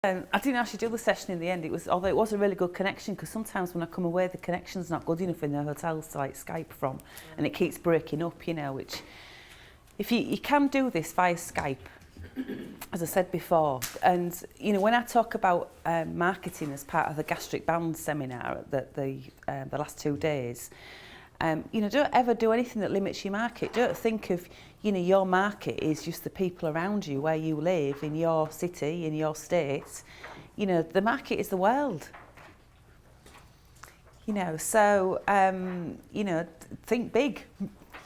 I didn't actually do the session in the end. Although it was a really good connection, because sometimes when I come away, the connection's not good enough in the hotels to like Skype from, and it keeps breaking up, you know. Which, if you can do this via Skype, as I said before, and you know, when I talk about marketing as part of the gastric band seminar at the last 2 days, you know, don't ever do anything that limits your market. Don't think of, you know, your market is just the people around you, where you live, in your city, in your state. You know, the market is the world. You know, so, you know, think big.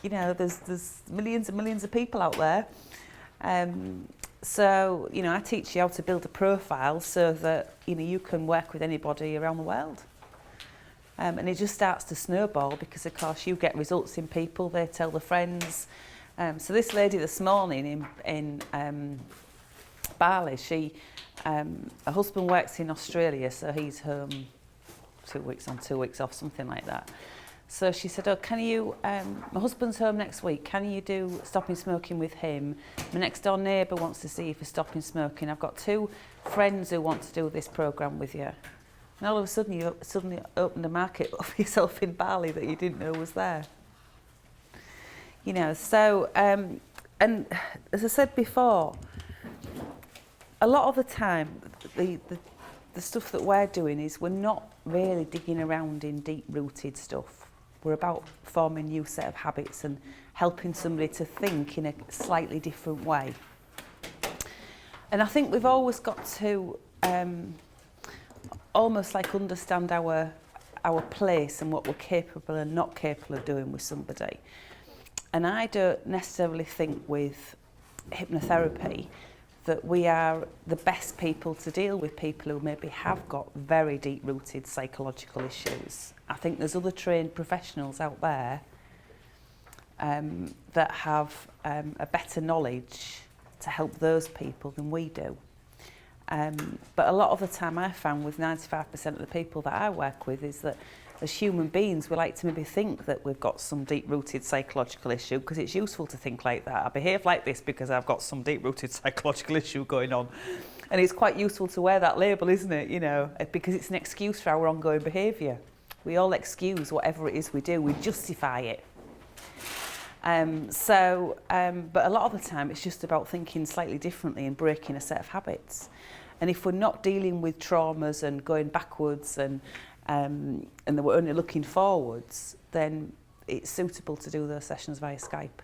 You know, there's millions and millions of people out there. So, you know, I teach you how to build a profile so that, you know, you can work with anybody around the world. And it just starts to snowball because, of course, you get results in people, they tell their friends. So this lady this morning in Bali, her husband works in Australia, so he's home 2 weeks on, 2 weeks off, something like that. So she said, oh, can you, my husband's home next week, can you do stopping smoking with him? My next door neighbour wants to see you for stopping smoking. I've got 2 friends who want to do this programme with you. And all of a sudden, you suddenly opened a market for yourself in Bali that you didn't know was there. You know, so, and as I said before, a lot of the time, the stuff that we're doing is we're not really digging around in deep-rooted stuff. We're about forming a new set of habits and helping somebody to think in a slightly different way. And I think we've always got to almost like understand our place and what we're capable and not capable of doing with somebody. And I don't necessarily think with hypnotherapy that we are the best people to deal with people who maybe have got very deep-rooted psychological issues. I think there's other trained professionals out there that have a better knowledge to help those people than we do. But a lot of the time I found with 95% of the people that I work with is that as human beings we like to maybe think that we've got some deep-rooted psychological issue because it's useful to think like that. I behave like this because I've got some deep-rooted psychological issue going on. And it's quite useful to wear that label, isn't it? You know, because it's an excuse for our ongoing behaviour. We all excuse whatever it is we do, we justify it. But a lot of the time it's just about thinking slightly differently and breaking a set of habits. And if we're not dealing with traumas and going backwards and that we're only looking forwards, then it's suitable to do those sessions via Skype.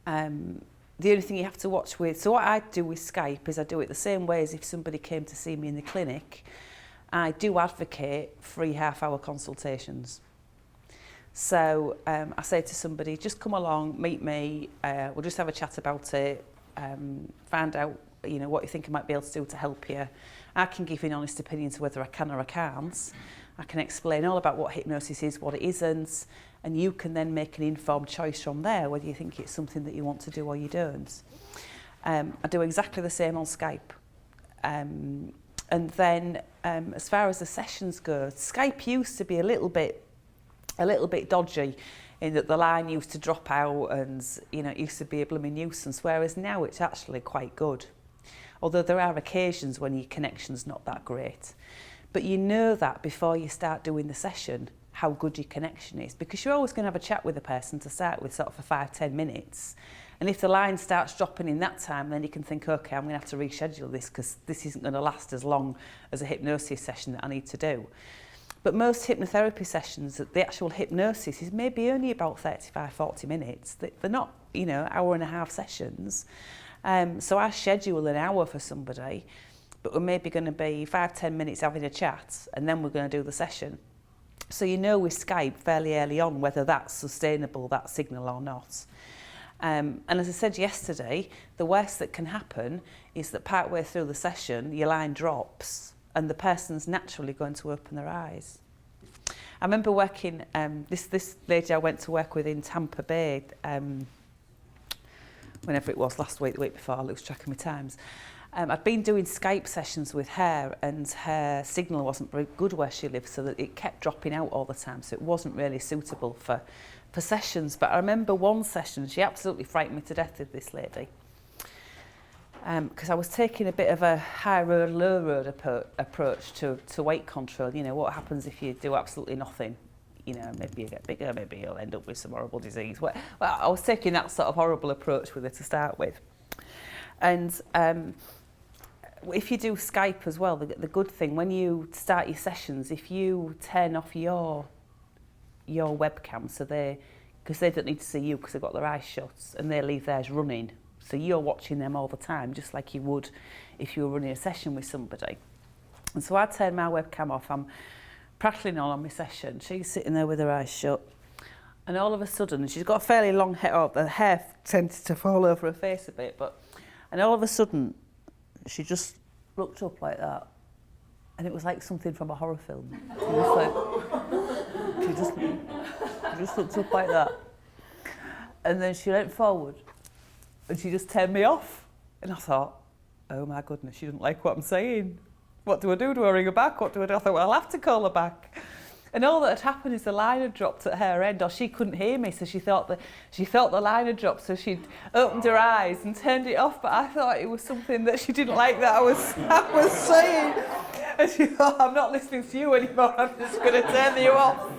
The only thing you have to watch with, so what I do with Skype is I do it the same way as if somebody came to see me in the clinic. I do advocate free half-hour consultations. So I say to somebody, just come along, meet me, we'll just have a chat about it, find out, you know, what you think I might be able to do to help you. I can give you an honest opinion to whether I can or I can't. I can explain all about what hypnosis is, what it isn't, and you can then make an informed choice from there whether you think it's something that you want to do or you don't. I do exactly the same on Skype. And then as far as the sessions go, Skype used to be a little bit dodgy in that the line used to drop out and, you know, it used to be a blooming nuisance, whereas now it's actually quite good. Although there are occasions when your connection's not that great. But you know that before you start doing the session, how good your connection is, because you're always going to have a chat with a person to start with, sort of for 5-10 minutes. And if the line starts dropping in that time, then you can think, okay, I'm going to have to reschedule this because this isn't going to last as long as a hypnosis session that I need to do. But most hypnotherapy sessions, the actual hypnosis is maybe only about 35-40 minutes. They're not, you know, hour and a half sessions. So I schedule an hour for somebody, but we're maybe going to be 5-10 minutes having a chat, and then we're going to do the session. So you know with Skype fairly early on whether that's sustainable, that signal, or not. And as I said yesterday, the worst that can happen is that partway through the session, your line drops, and the person's naturally going to open their eyes. I remember working, this lady I went to work with in Tampa Bay, whenever it was, last week, the week before, I lose track of my times. I'd been doing Skype sessions with her, and her signal wasn't very good where she lived, so that it kept dropping out all the time, so it wasn't really suitable for sessions. But I remember one session, she absolutely frightened me to death with this lady. because I was taking a bit of a high road, low road approach to weight control. You know, what happens if you do absolutely nothing? You know, maybe you get bigger, maybe you'll end up with some horrible disease. Well, I was taking that sort of horrible approach with it to start with. And if you do Skype as well, the good thing, when you start your sessions, if you turn off your webcam, so because they don't need to see you because they've got their eyes shut, and they leave theirs running, so you're watching them all the time, just like you would if you were running a session with somebody. And so I turn my webcam off, I'm prattling on my session, she's sitting there with her eyes shut, and all of a sudden, she's got a fairly long hair, the hair tends to fall over her face a bit, and all of a sudden, she just looked up like that, and it was like something from a horror film. She just looked up like that, and then she leant forward, and she just turned me off, and I thought, oh my goodness, she doesn't like what I'm saying. What do I do? Do I ring her back? What do I do? I thought, well, I'll have to call her back. And all that had happened is the line had dropped at her end, or she couldn't hear me, so she felt the line had dropped, so she'd opened her eyes and turned it off. But I thought it was something that she didn't like that I was saying, and she thought, I'm not listening to you anymore. I'm just going to turn you off.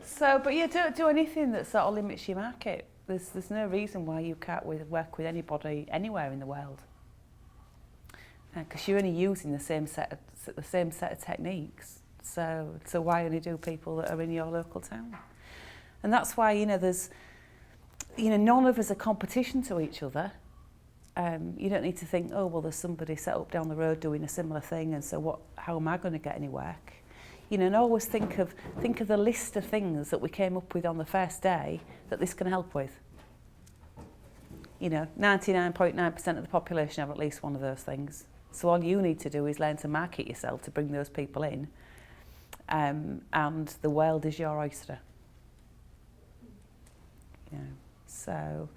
So, but yeah, don't do anything that sort of limits your market. There's no reason why you can't work with anybody anywhere in the world. Because you're only using the same set of techniques. So why only do people that are in your local town? And that's why, there's, none of us are competition to each other. You don't need to think, oh, well, there's somebody set up down the road doing a similar thing, and so how am I going to get any work? And always think of the list of things that we came up with on the first day that this can help with. 99.9% of the population have at least one of those things. So all you need to do is learn to market yourself to bring those people in, and the world is your oyster. So,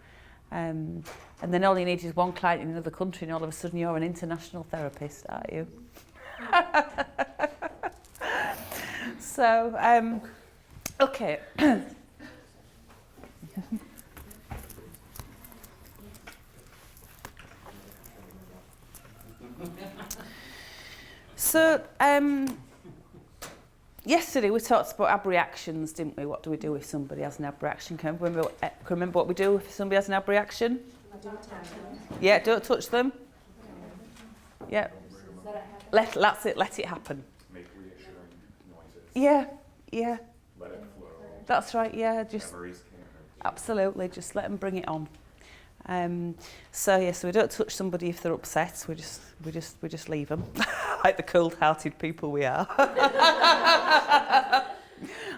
and then all you need is one client in another country, and all of a sudden you're an international therapist, aren't you? So, okay. So, yesterday we talked about abreactions, didn't we? What do we do if somebody has an abreaction? Can you remember what we do if somebody has an abreaction? Yeah, don't touch them. Yeah. That's it, let it happen. Make reassuring noises. Yeah. Let it flow. That's right, yeah. Absolutely, just let them bring it on. So we don't touch somebody if they're upset. We just leave them, like the cold-hearted people we are. I'm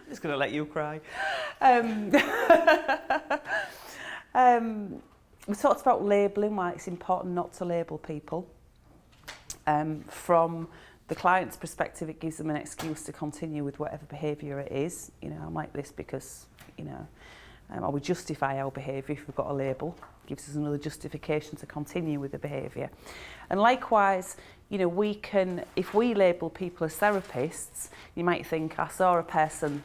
just going to let you cry. We talked about labelling, why it's important not to label people. From the client's perspective, it gives them an excuse to continue with whatever behaviour it is. I'm like this because, or we justify our behaviour if we've got a label. Gives us another justification to continue with the behaviour. And likewise, we can, if we label people as therapists, you might think, I saw a person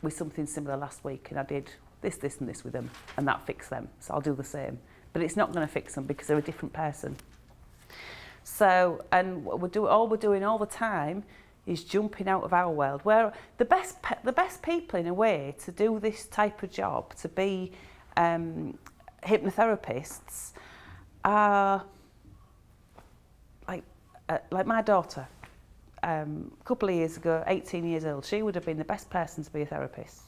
with something similar last week and I did this and this with them and that fixed them, so I'll do the same. But it's not going to fix them because they're a different person. So, and what we're doing all the time is jumping out of our world, where the best people in a way to do this type of job, to be hypnotherapists, are like my daughter. A couple of years ago, 18 years old, she would have been the best person to be a therapist,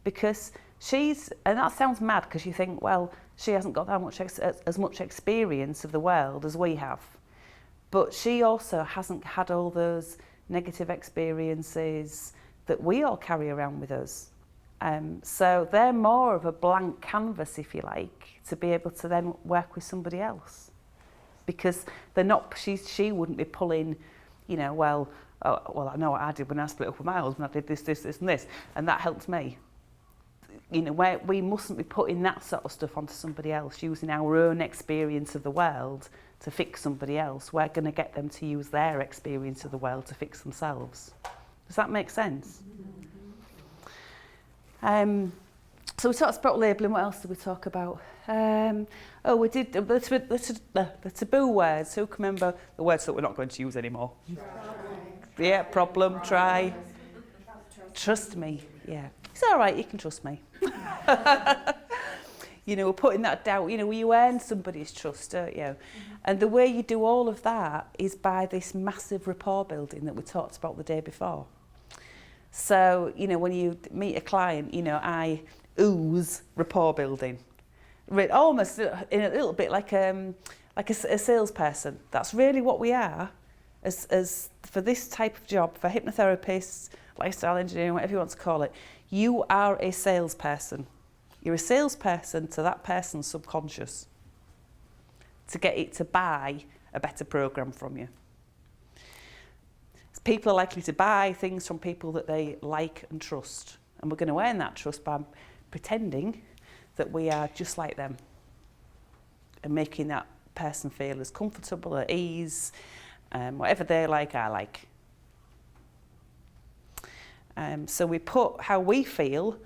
because and that sounds mad because you think, well, she hasn't got that much as much experience of the world as we have, but she also hasn't had all those negative experiences that we all carry around with us. So they're more of a blank canvas, if you like, to be able to then work with somebody else, because they're not. She wouldn't be pulling, I know what I did when I split up with my husband. I did this, and this, and that helped me. Where we mustn't be putting that sort of stuff onto somebody else, using our own experience of the world to fix somebody else. We're going to get them to use their experience of the world to fix themselves. Does that make sense? So we talked about labelling. What else did we talk about? We did the taboo words. Who can remember the words that we're not going to use anymore? Try. Yeah, problem, try. Trust me. Yeah, it's all right. You can trust me. You know, we're putting that doubt. You know, you earn somebody's trust, don't you? And the way you do all of that is by this massive rapport building that we talked about the day before. So, you know, when you meet a client, you know, I ooze rapport building. Almost in a little bit like a salesperson. That's really what we are as for this type of job, for hypnotherapists, lifestyle engineering, whatever you want to call it. You are a salesperson. You're a salesperson to that person's subconscious to get it to buy a better program from you. People are likely to buy things from people that they like and trust. And we're going to earn that trust by pretending that we are just like them and making that person feel as comfortable, at ease, whatever they like, I like. So we put how we feel,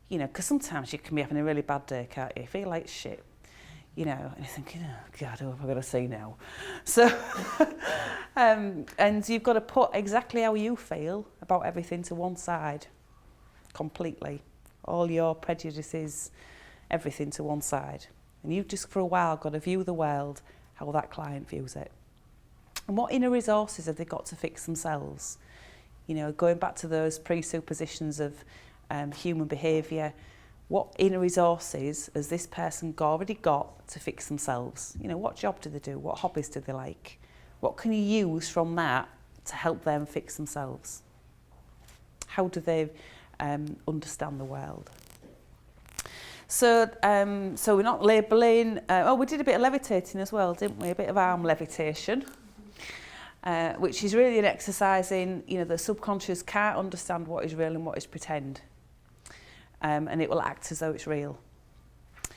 you know, because sometimes you can be having a really bad day, can't you? You feel like shit, you know, and you're thinking, oh God, what have I got to say now? So, and you've got to put exactly how you feel about everything to one side, completely. All your prejudices, everything to one side. And you've just for a while got to view the world how that client views it. And what inner resources have they got to fix themselves? You know, going back to those presuppositions of human behaviour, what inner resources has this person already got to fix themselves? You know, what job do they do? What hobbies do they like? What can you use from that to help them fix themselves? How do they understand the world? So we're not labelling. We did a bit of levitating as well, didn't we? A bit of arm levitation, which is really an exercise in, you know, the subconscious can't understand what is real and what is pretend, and it will act as though it's real.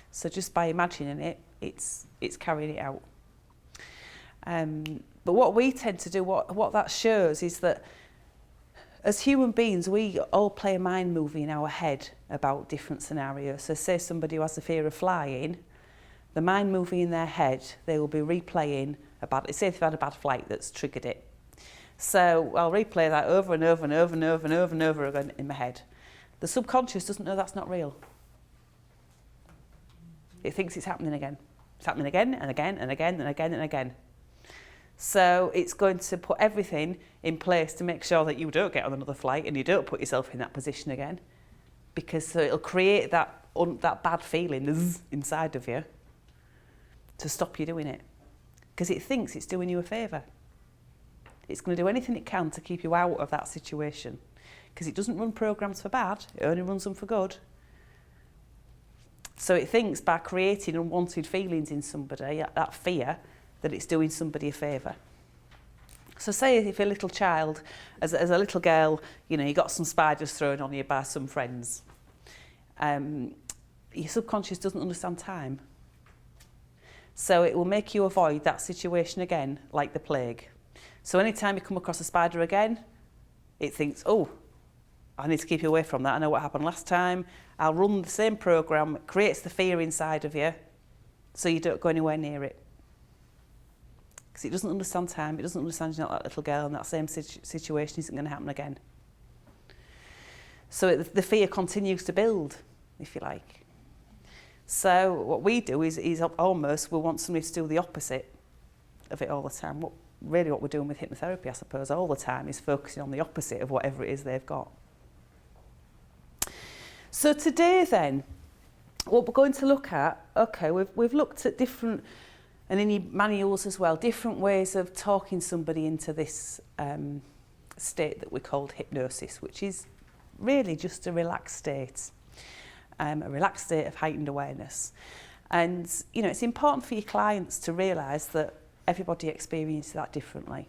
So just by imagining it, it's carrying it out. But what we tend to do, what that shows, is that as human beings, we all play a mind movie in our head about different scenarios. So say somebody who has a fear of flying, the mind movie in their head, they will be replaying say they've had a bad flight that's triggered it. So I'll replay that over and over and over and over and over and over again in my head. The subconscious doesn't know that's not real. It thinks it's happening again. It's happening again and again and again and again and again. So it's going to put everything in place to make sure that you don't get on another flight and you don't put yourself in that position again, because so it'll create that bad feeling inside of you to stop you doing it, because it thinks it's doing you a favour. It's going to do anything it can to keep you out of that situation, because it doesn't run programs for bad, it only runs them for good. So it thinks by creating unwanted feelings in somebody, that fear, that it's doing somebody a favour. So say if you're a little child, as a little girl, you know, you got some spiders thrown on you by some friends. Your subconscious doesn't understand time. So it will make you avoid that situation again, like the plague. So anytime you come across a spider again, it thinks, oh, I need to keep you away from that. I know what happened last time. I'll run the same program. It creates the fear inside of you so you don't go anywhere near it. Because it doesn't understand time, it doesn't understand you're not that little girl, and that same situation isn't going to happen again. So the fear continues to build, if you like. So what we do is almost, we want somebody to do the opposite of it all the time. What we're doing with hypnotherapy, I suppose, all the time is focusing on the opposite of whatever it is they've got. So today then, what we're going to look at, okay, we've looked at different, and in your manuals as well, different ways of talking somebody into this state that we called hypnosis, which is really just a relaxed state of heightened awareness. And, you know, it's important for your clients to realise that everybody experiences that differently.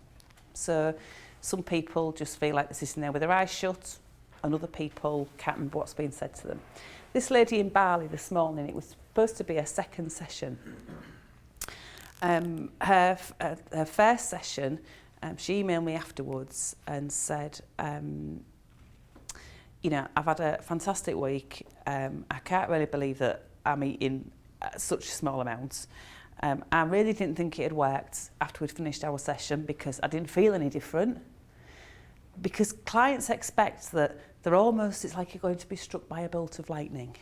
So some people just feel like they're sitting there with their eyes shut, and other people can't remember what's being said to them. This lady in Bali this morning, it was supposed to be a second session. Her first session, she emailed me afterwards and said, you know, I've had a fantastic week. I can't really believe that I'm eating such small amounts. I really didn't think it had worked after we'd finished our session because I didn't feel any different. Because clients expect that it's like you're going to be struck by a bolt of lightning.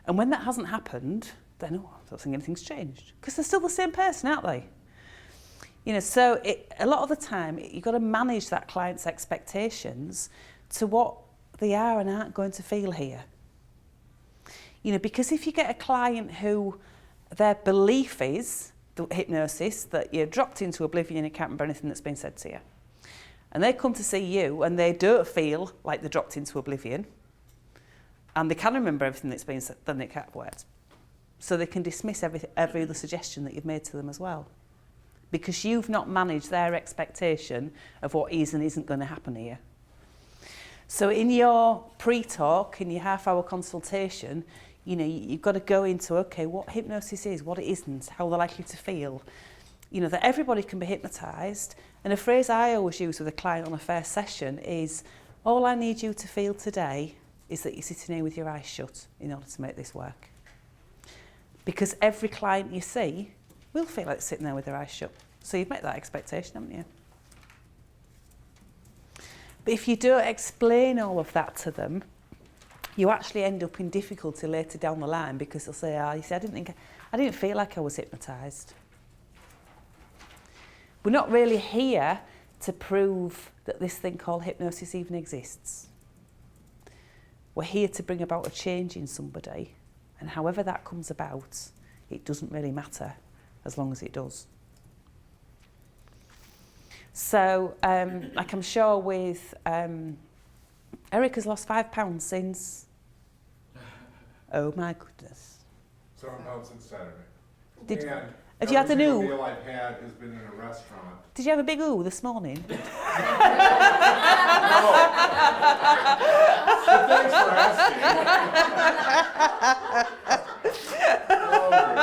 And when that hasn't happened, then, I don't think anything's changed. Because they're still the same person, aren't they? You know, so a lot of the time, you've got to manage that client's expectations to what they are and aren't going to feel here. You know, because if you get a client who their belief is, the hypnosis, that you're dropped into oblivion and you can't remember anything that's been said to you, and they come to see you and they don't feel like they're dropped into oblivion, and they can remember everything that's been said, then they can't have worked. So they can dismiss every other suggestion that you've made to them as well. Because you've not managed their expectation of what is and isn't going to happen here. So in your pre-talk, in your half-hour consultation, you know, you've got to go into, okay, what hypnosis is, what it isn't, how they're likely to feel. You know, that everybody can be hypnotised. And a phrase I always use with a client on a first session is, all I need you to feel today is that you're sitting here with your eyes shut in order to make this work. Because every client you see will feel like sitting there with their eyes shut. So you've met that expectation, haven't you? But if you don't explain all of that to them, you actually end up in difficulty later down the line because they'll say, you see, I didn't feel like I was hypnotised. We're not really here to prove that this thing called hypnosis even exists. We're here to bring about a change in somebody, and however that comes about, it doesn't really matter as long as it does. So, like I'm sure with Eric has lost 5 pounds since. Oh my goodness. 7 pounds since Saturday. Have you had an ooh? Every meal I've had has been in a restaurant. Did you have a big ooh this morning? No. But thanks for asking. Oh my God.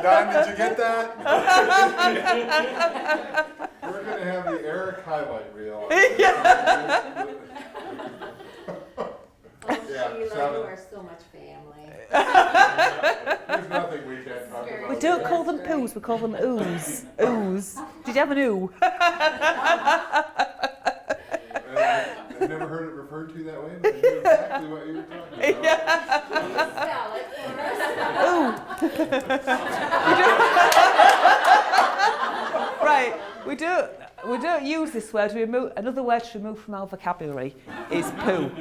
Don, did you get that? We're going to have the Eric highlight reel. Yeah, You 7. are so much family. There's nothing we can't talk about. We don't call them poos, we call them oohs. Oohs. Did you have an ooh? I've never heard it referred to that way, but I knew exactly what you were talking about. Spell it for us. Right, we don't use this word. Another word to remove from our vocabulary is poo.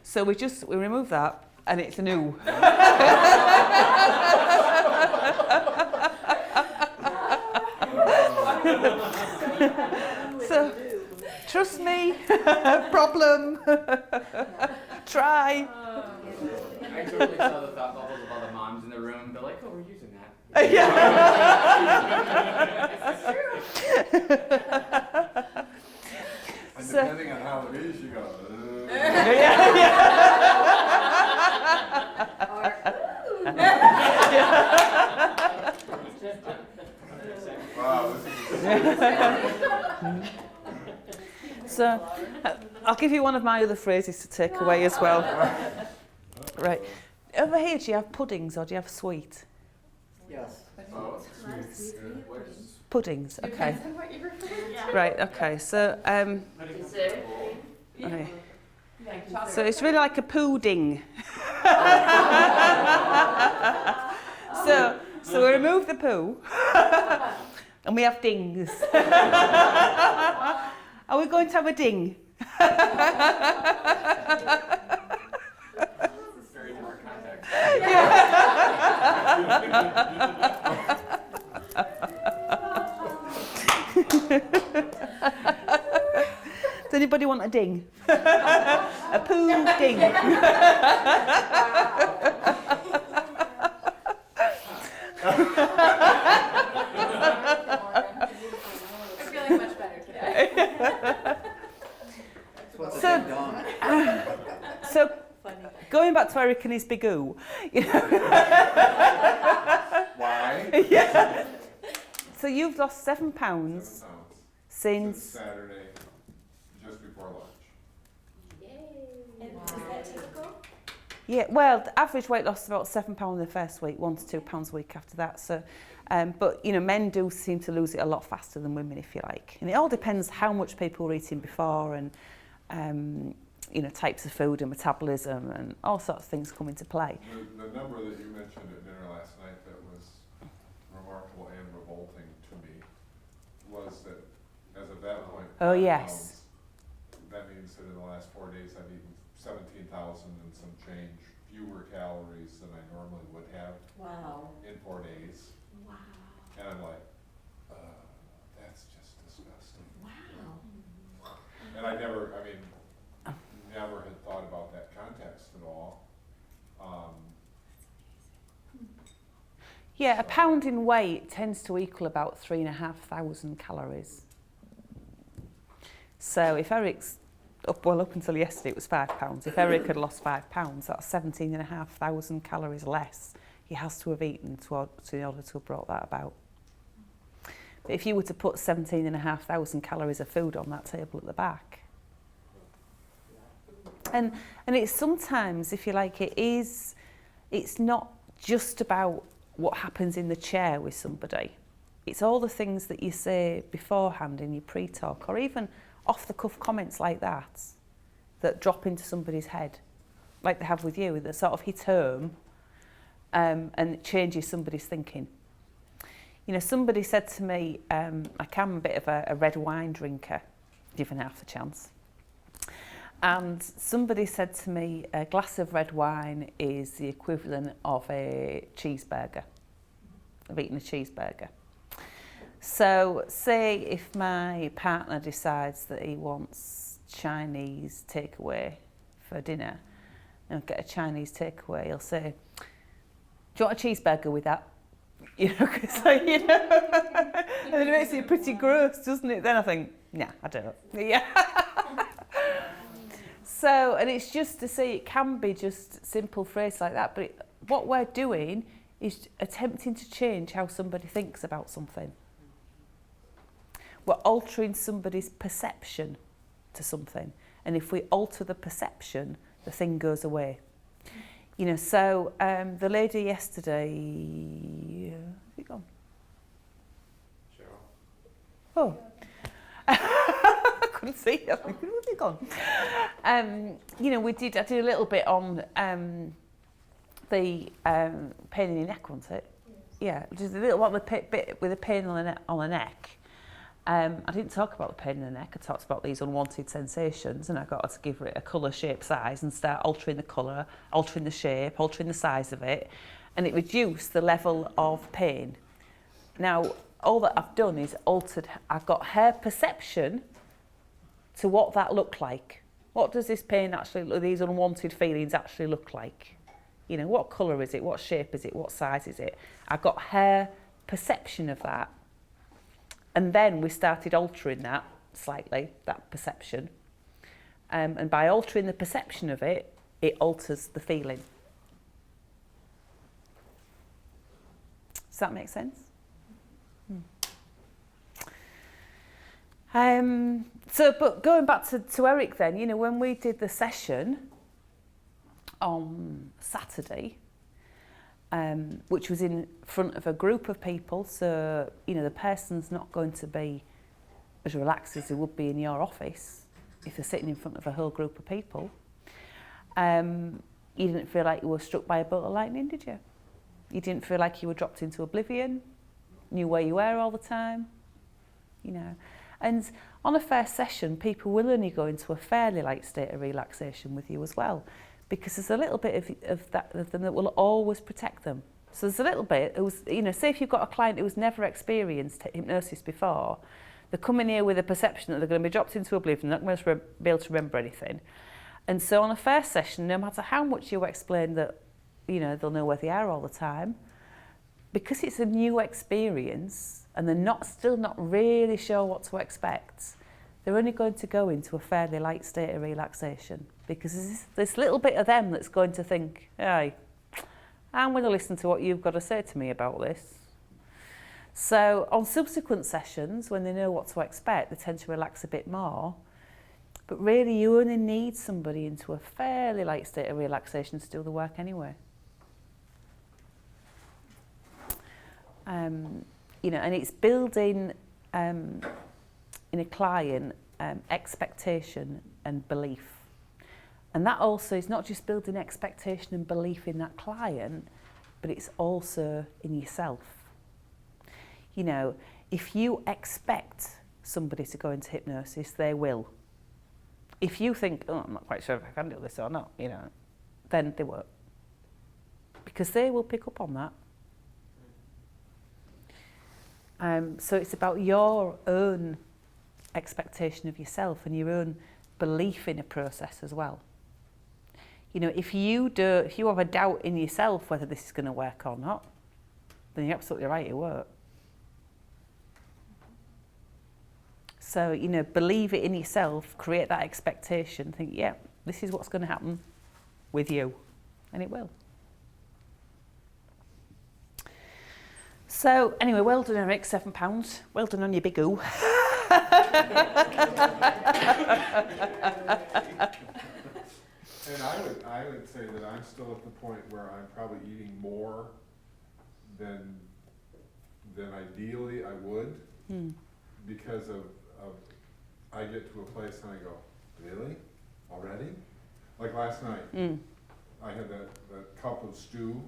So we remove that, and it's an ooh. So, trust me, problem. Try. I totally saw the thought bubbles of all the moms in the room. They're like, oh, we're using that. Yeah. And depending on how it is, you go, Wow, this is So, I'll give you one of my other phrases to take away as well. Right. Over here, do you have puddings or do you have sweet? Yes. Puddings, okay. Right, okay. So, okay. So it's really like a pudding. So we remove the poo and we have dings. Are we going to have a ding? Very different context. Does anybody want a ding? A poo ding. I'm feeling much better today. So going back to Eric and his big oo. You know? Why? Yeah. So you've lost 7 7 pounds pounds since. Saturday, just before lunch. Yay. And is that typical? Yeah, well, the average weight loss is about £7 in the first week, £1 to £2 a week after that. So, but you know, men do seem to lose it a lot faster than women, if you like. And it all depends how much people were eating before, and you know, types of food and metabolism and all sorts of things come into play. The number that you mentioned at dinner last night that was remarkable and revolting to me was that, as of that point, Oh, 5 yes. pounds, that means that in the last 4 days I've eaten 17,000 and some change fewer calories than I normally would have Wow. in 4 days. Wow. And I'm like, that's just disgusting. Wow. And I never had thought about that context at all. Yeah, a pound in weight tends to equal about 3,500 calories. So if Eric's up until yesterday it was £5. If Eric had lost £5, that's 17,500 calories less he has to have eaten in order to have brought that about. But if you were to put 17,500 calories of food on that table at the back, and it's sometimes, if you like, it's not just about what happens in the chair with somebody. It's all the things that you say beforehand in your pre-talk, or even off-the-cuff comments like that drop into somebody's head, like they have with you, that sort of hit home and it changes somebody's thinking. You know, somebody said to me, I'm a bit of a red wine drinker, given half the chance. And somebody said to me, a glass of red wine is the equivalent of a cheeseburger, of eating a cheeseburger. So say if my partner decides that he wants Chinese takeaway for dinner, and I'll get a Chinese takeaway, he'll say, do you want a cheeseburger with that? You know, cause you know, and then it makes it pretty gross, doesn't it? Then I think, nah, I don't. Yeah. So, and it's just to say it can be just simple phrase like that, but what we're doing is attempting to change how somebody thinks about something. We're altering somebody's perception to something, and if we alter the perception, the thing goes away. You know, so the lady yesterday, where's he gone? Cheryl. Oh. I couldn't see. I was thinking, where's he gone? You know, I did a little bit on the pain in the neck, wasn't it? Yes. Yeah, just a little one with bit with a pain on the neck. I didn't talk about the pain in the neck. I talked about these unwanted sensations, and I got her to give it a colour, shape, size, and start altering the colour, altering the shape, altering the size of it, and it reduced the level of pain. Now, all that I've done is I've got her perception to what that looked like. What does this pain actually, these unwanted feelings actually look like? You know, what colour is it? What shape is it? What size is it? I got her perception of that. And then we started altering that slightly, that perception. And by altering the perception of it, it alters the feeling. Does that make sense? But going back to Eric then, you know, when we did the session on Saturday, which was in front of a group of people, so, you know, the person's not going to be as relaxed as they would be in your office if they're sitting in front of a whole group of people. You didn't feel like you were struck by a bolt of lightning, did you? You didn't feel like you were dropped into oblivion, knew where you were all the time, you know. And on a first session, people will only go into a fairly light state of relaxation with you as well, because there's a little bit of them that will always protect them. So there's a little bit, you know, say if you've got a client who's never experienced hypnosis before, they're coming here with a perception that they're going to be dropped into oblivion, they're not going to be able to remember anything. And so on a first session, no matter how much you explain that, you know, they'll know where they are all the time, because it's a new experience and they're still not really sure what to expect, they're only going to go into a fairly light state of relaxation, because there's this little bit of them that's going to think, hey, I'm going to listen to what you've got to say to me about this. So on subsequent sessions, when they know what to expect, they tend to relax a bit more. But really, you only need somebody into a fairly light state of relaxation to do the work anyway. You know, and it's building in a client expectation and belief. And that also is not just building expectation and belief in that client, but it's also in yourself. You know, if you expect somebody to go into hypnosis, they will. If you think, oh, I'm not quite sure if I can do this or not, you know, then they won't. Because they will pick up on that. So it's about your own expectation of yourself and your own belief in a process as well. You know, if you have a doubt in yourself whether this is going to work or not, then you're absolutely right, it won't. So, you know, believe it in yourself, create that expectation, think, yeah, this is what's going to happen with you, and it will. So, anyway, well done, Eric, £7. Well done on your big oo. And I would say that I'm still at the point where I'm probably eating more than ideally I would, because of I get to a place and I go, really? Already? Like last night, I had that cup of stew,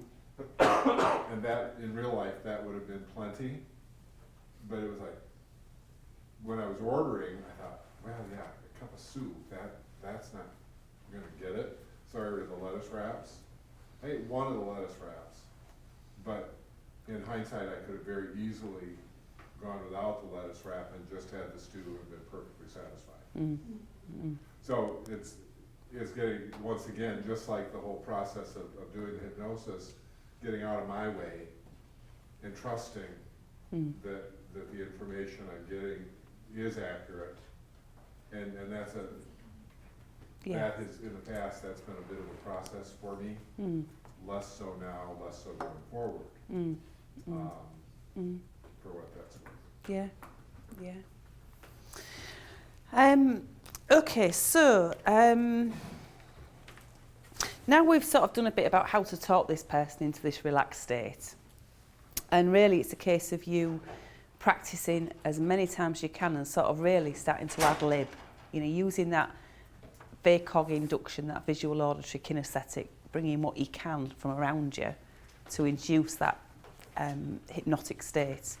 and that, in real life, that would have been plenty, but it was like, when I was ordering, I thought, well, yeah, a cup of soup, that's not gonna get it. So I ordered the lettuce wraps. I ate one of the lettuce wraps, but in hindsight, I could have very easily gone without the lettuce wrap and just had the stew and been perfectly satisfied. So it's getting, once again, just like the whole process of doing the hypnosis, getting out of my way and trusting that the information I'm getting is accurate. And that's that is, in the past, that's been a bit of a process for me. Less so now, less so going forward. For what that's worth. Yeah, yeah. Okay, so now we've sort of done a bit about how to talk this person into this relaxed state. And really it's a case of you practicing as many times as you can and sort of really starting to ad lib, you know, using that VACOG induction, that visual auditory kinesthetic, bringing what you can from around you to induce that hypnotic state.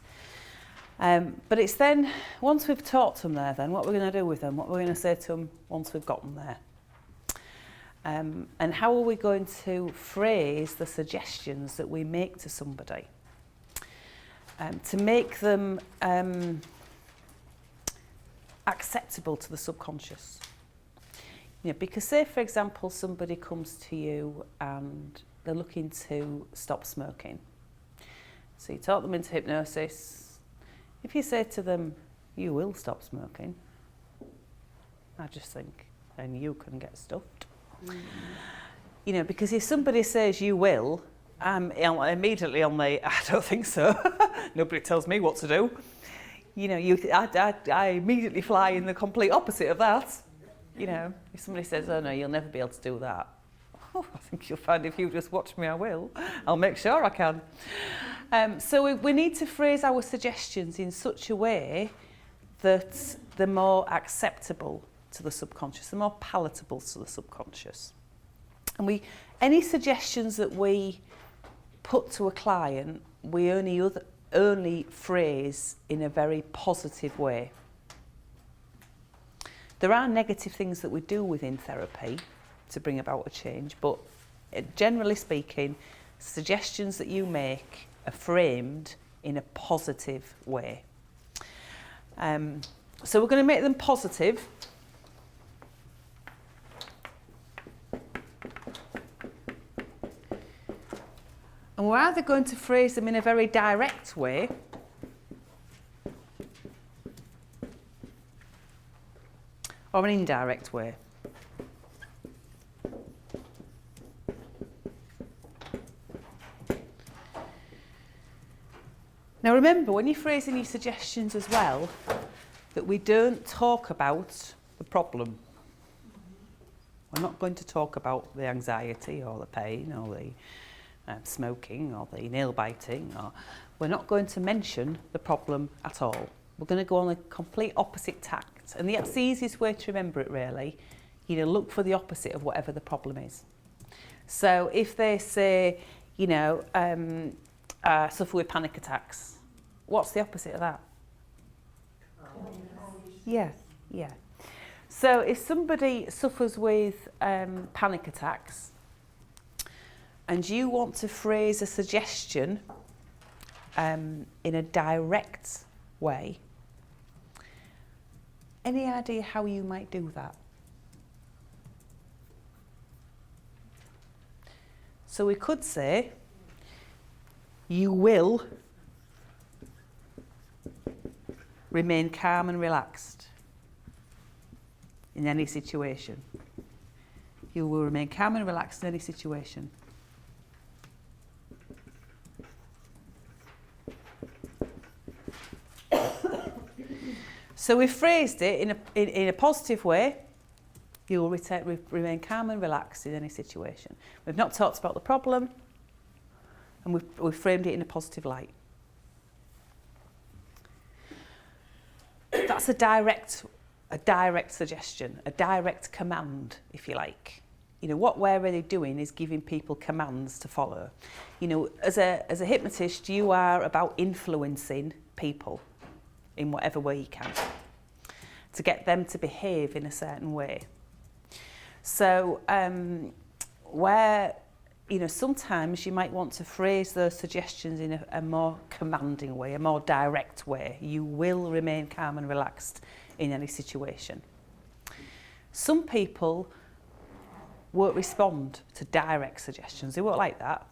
But it's then, once we've taught them there, then what we're going to do with them, what we're going to say to them once we've got them there. And how are we going to phrase the suggestions that we make to somebody to make them acceptable to the subconscious. You know, because say, for example, somebody comes to you and they're looking to stop smoking. So you talk them into hypnosis. If you say to them, you will stop smoking, I just think, then you can get stuffed. You know, because if somebody says you will, I'm immediately on the, I don't think so. Nobody tells me what to do. You know, I immediately fly in the complete opposite of that. You know, if somebody says, oh no, you'll never be able to do that. Oh, I think you'll find if you just watch me, I will. I'll make sure I can. So we need to phrase our suggestions in such a way that they're more acceptable to the subconscious, they're more palatable to the subconscious. And any suggestions that we put to a client, we only phrase in a very positive way. There are negative things that we do within therapy to bring about a change, but generally speaking, suggestions that you make are framed in a positive way. So we're going to make them positive. And we're either going to phrase them in a very direct way, or an indirect way. Now remember, when you're phrasing your suggestions as well, that we don't talk about the problem. We're not going to talk about the anxiety or the pain or the smoking or the nail biting. We're not going to mention the problem at all. We're going to go on a complete opposite tact. And that's the easiest way to remember it, really. You know, look for the opposite of whatever the problem is. So if they say, you know, suffer with panic attacks, what's the opposite of that? Yeah, yeah. So if somebody suffers with panic attacks and you want to phrase a suggestion in a direct way, any idea how you might do that? So we could say, you will remain calm and relaxed in any situation. You will remain calm and relaxed in any situation. So we phrased it in a positive way. You will remain calm and relaxed in any situation. We've not talked about the problem, and we've framed it in a positive light. That's a direct suggestion, a direct command, if you like. You know, what we're really doing is giving people commands to follow. You know, as a hypnotist, you are about influencing people in whatever way you can to get them to behave in a certain way. So where, you know, sometimes you might want to phrase those suggestions in a more commanding way, a more direct way. You will remain calm and relaxed in any situation. Some people won't respond to direct suggestions. They won't like that.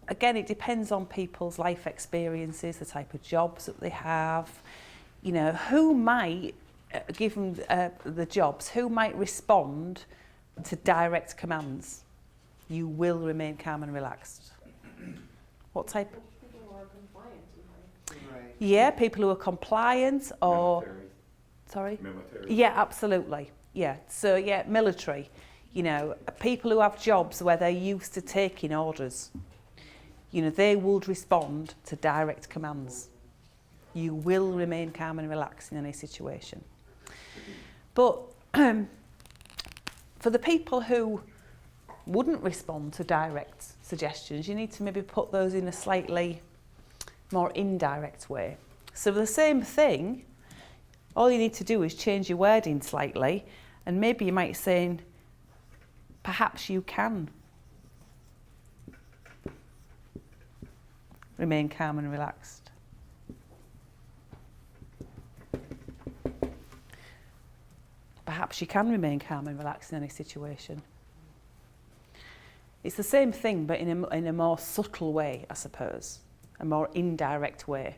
Again, it depends on people's life experiences, the type of jobs that they have. You know, who might, given the jobs, who might respond to direct commands? You will remain calm and relaxed. What type? People who are compliant, usually. Right. Yeah, people who are compliant or... Military. Sorry? Military. Yeah, absolutely. Yeah, so yeah, military. You know, people who have jobs where they're used to taking orders. You know, they would respond to direct commands. You will remain calm and relaxed in any situation. But for the people who wouldn't respond to direct suggestions, you need to maybe put those in a slightly more indirect way. So the same thing, all you need to do is change your wording slightly, and maybe you might say, perhaps you can remain calm and relaxed. Perhaps you can remain calm and relaxed in any situation. It's the same thing, but in a more subtle way, I suppose, a more indirect way.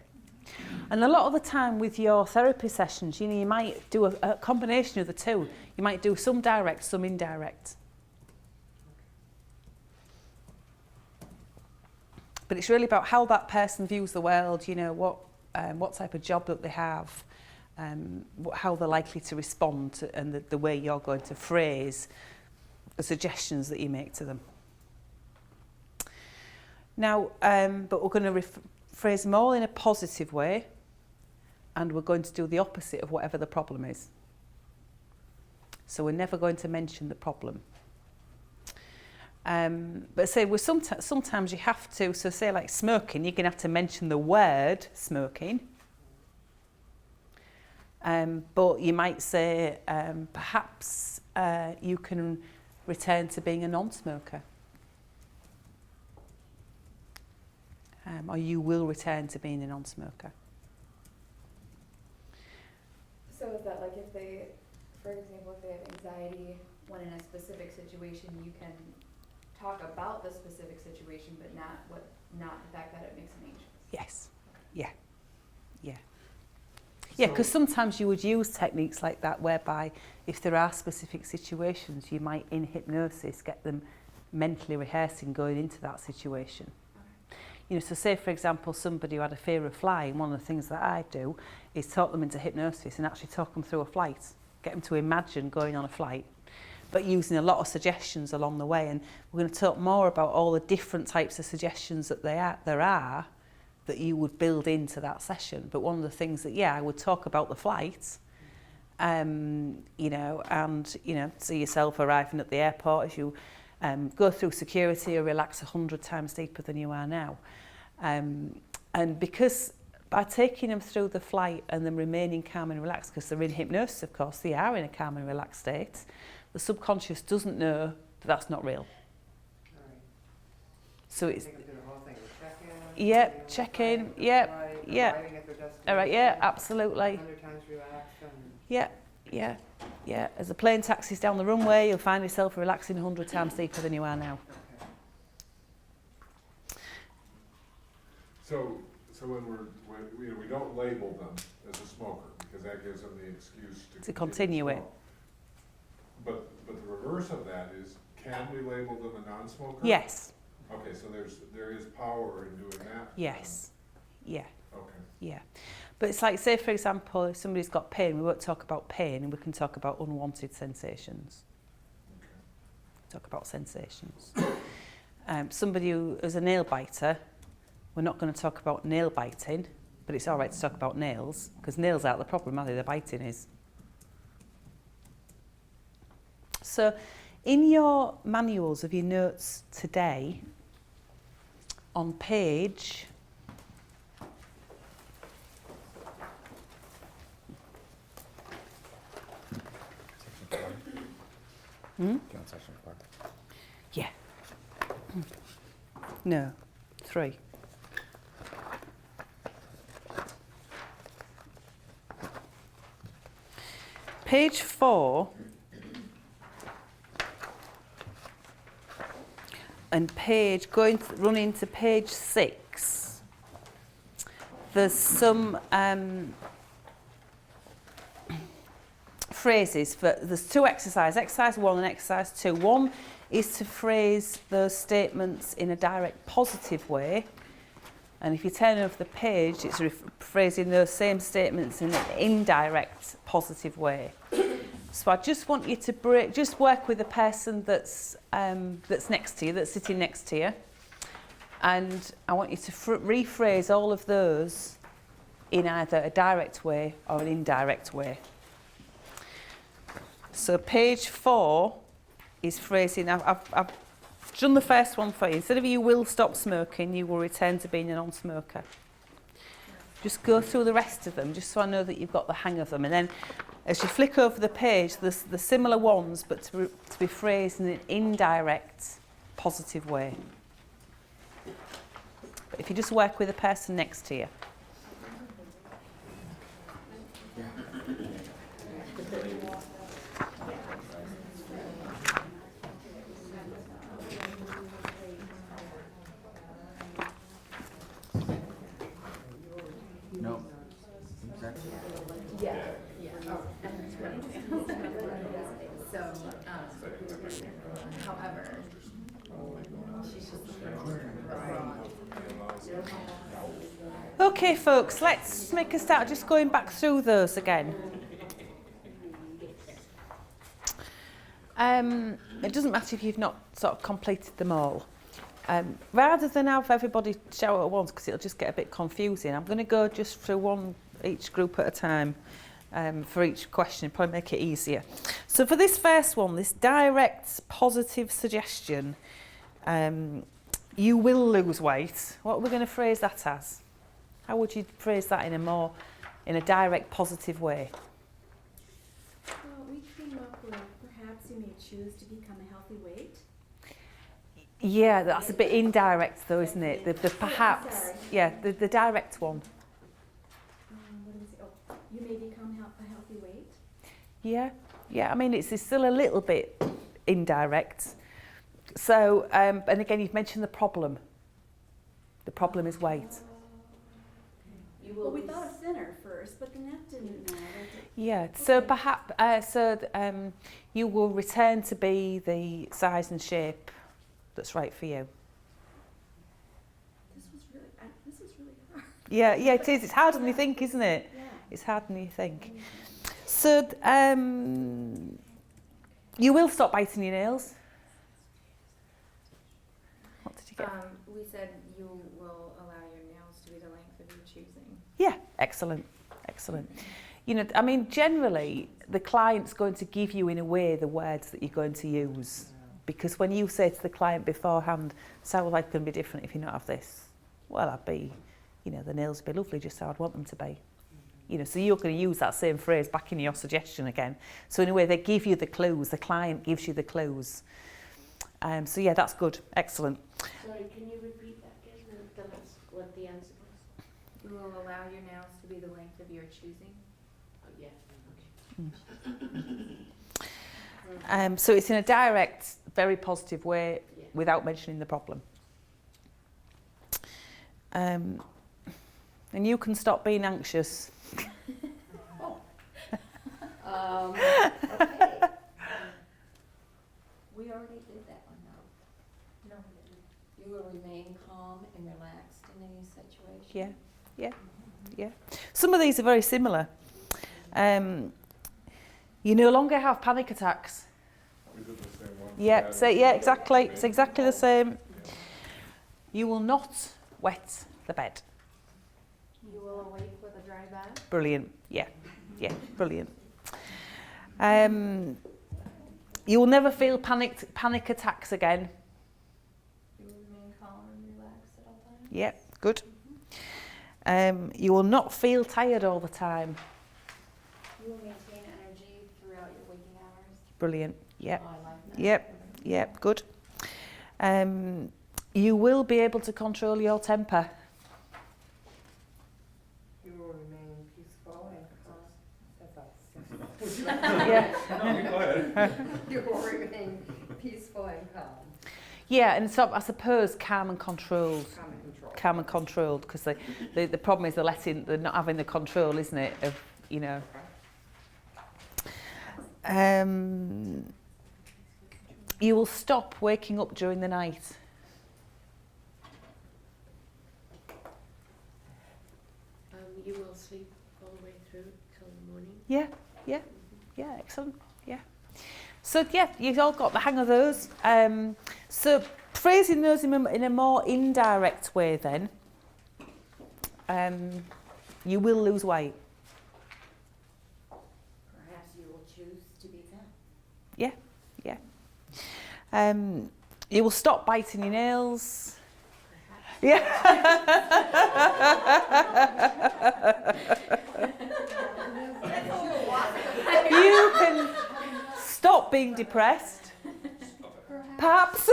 And a lot of the time with your therapy sessions, you know, you might do a combination of the two. You might do some direct, some indirect. But it's really about how that person views the world, you know, what type of job that they have, how they're likely to respond to, and the way you're going to phrase the suggestions that you make to them. Now, but we're going to phrase them all in a positive way, and we're going to do the opposite of whatever the problem is. So we're never going to mention the problem. But say sometimes you have to, so say like smoking, you're going to have to mention the word smoking. But you might say, perhaps you can return to being a non-smoker. Or you will return to being a non-smoker. So is that like if they, for example, if they have anxiety when in a specific situation, you can talk about the specific situation, but not the fact that it makes them anxious? Yes. Yeah. Yeah. Yeah, So- because sometimes you would use techniques like that whereby if there are specific situations, you might in hypnosis get them mentally rehearsing going into that situation. You know, so say for example somebody who had a fear of flying, one of the things that I do is talk them into hypnosis and actually talk them through a flight, get them to imagine going on a flight, but using a lot of suggestions along the way. And we're going to talk more about all the different types of suggestions that there are that you would build into that session. But one of the things that, I would talk about the flight, you know, and, you know, see yourself arriving at the airport as you go through security or relax 100 times deeper than you are now. And because by taking them through the flight and them remaining calm and relaxed, because they're in hypnosis, of course, they are in a calm and relaxed state, the subconscious doesn't know that that's not real. So it's, yeah, check in, yeah, all right, yeah, absolutely. Yeah. As the plane taxis down the runway, you'll find yourself relaxing 100 times deeper than you are now. So when we don't label them as a smoker, because that gives them the excuse to continue it. smoke. But the reverse of that is, can we label them a non-smoker? Yes, Okay, so there is power in doing that? yes, yeah. Okay. Yeah, but it's like, say for example, if somebody's got pain, we won't talk about pain and we can talk about unwanted sensations. Talk about sensations. Somebody who is a nail biter, we're not going to talk about nail biting, but it's all right to talk about nails, because nails aren't the problem, are they? The biting is. So in your manuals of your notes today, on page... Section 4. Yeah. No, 3. Page 4 and running to page 6, there's some phrases there's 2 exercises, exercise 1 and exercise 2. 1 is to phrase those statements in a direct positive way, and if you turn over the page it's phrasing those same statements in an indirect positive way. So I just want you to just work with the person that's next to you, that's sitting next to you, and I want you to rephrase all of those in either a direct way or an indirect way. So page 4 is phrasing, I've done the first one for you. Instead of you will stop smoking, you will return to being a non-smoker. Just go through the rest of them, just so I know that you've got the hang of them. And then as you flick over the page, there's the similar ones, but to be phrased in an indirect, positive way. But if you just work with the person next to you. No. Exactly. So, however, she's just Okay, folks, let's make a start just going back through those again. It doesn't matter if you've not sort of completed them all. Rather than have everybody shout at once, because it'll just get a bit confusing, I'm going to go just through each group at a time for each question, probably make it easier. So for this first one, this direct positive suggestion, you will lose weight. What are we going to phrase that as? How would you phrase that in a direct positive way? Well, we came up with perhaps you may choose to become a healthy weight. Yeah, that's a bit indirect though, isn't it? The perhaps, sorry. yeah, the direct one. What do we say? Oh, you may become a healthy weight. Yeah, I mean, it's still a little bit indirect. So, and again, you've mentioned the problem. The problem is weight. Well, we thought of thinner first. first, but then that didn't matter. Yeah, so Okay. perhaps you will return to be the size and shape that's right for you. This was really hard. Yeah, it is. It's harder than you think, isn't it? Yeah. It's harder than you think. So you will stop biting your nails. What did you get? We said you will allow your nails to be the length of your choosing. Yeah, excellent. You know, I mean, generally, the client's going to give you, in a way, the words that you're going to use. Because when you say to the client beforehand, so well, life can be different if you not have this. Well, the nails would be lovely just how I'd want them to be. You know, so you're going to use that same phrase back in your suggestion again. So in a way, they give you the clues. The client gives you the clues. So yeah, that's good. Excellent. Sorry, can you repeat that again and tell us what the answer was? You will allow your nails to be the length of your choosing. Oh, yeah, okay. So it's in a direct, very positive way Yeah. without mentioning the problem. And you can stop being anxious. Okay. We already did that one now. No, we didn't. You will remain calm and relaxed in any situation. Yeah. Some of these are very similar. You no longer have panic attacks. We did the same one. Yeah, so yeah, exactly. It's exactly the same. You will not wet the bed. You will awake with a dry bath. Brilliant. Yeah, brilliant. You will never feel panic attacks again. You will remain calm and relaxed at all times. Yeah, good. You will not feel tired all the time. You will maintain energy throughout your waking hours. Brilliant. Yeah. Oh, I like that. Yep, good. You will be able to control your temper. You will remain peaceful and calm. Yeah. No, go ahead. You will remain peaceful and calm. Yeah, and so I suppose calm and controlled. Calm and control. Calm and controlled, because the problem is they're not having the control, isn't it? Of, you know. You will stop waking up during the night. You will sleep all the way through till the morning. Yeah, excellent. Yeah. So yeah, you've all got the hang of those. So phrasing those in a more indirect way, then. You will lose weight. Perhaps you will choose to be fat. Yeah. You will stop biting your nails. Yeah. You can stop being depressed. Perhaps.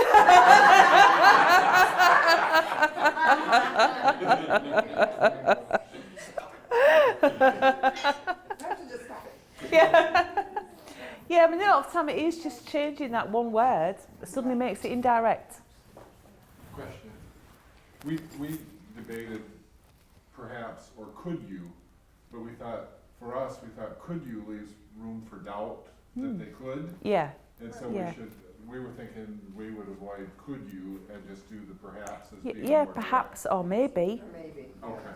Yeah, I mean, a lot of the time it is just changing that one word that suddenly makes it indirect. Question. We debated perhaps, or could you, but we thought, for us, could you leaves room for doubt that they could? Yeah, And so Yeah. we were thinking we would avoid could you and just do the perhaps as being yeah, more perhaps, or maybe, Or maybe. direct. Okay.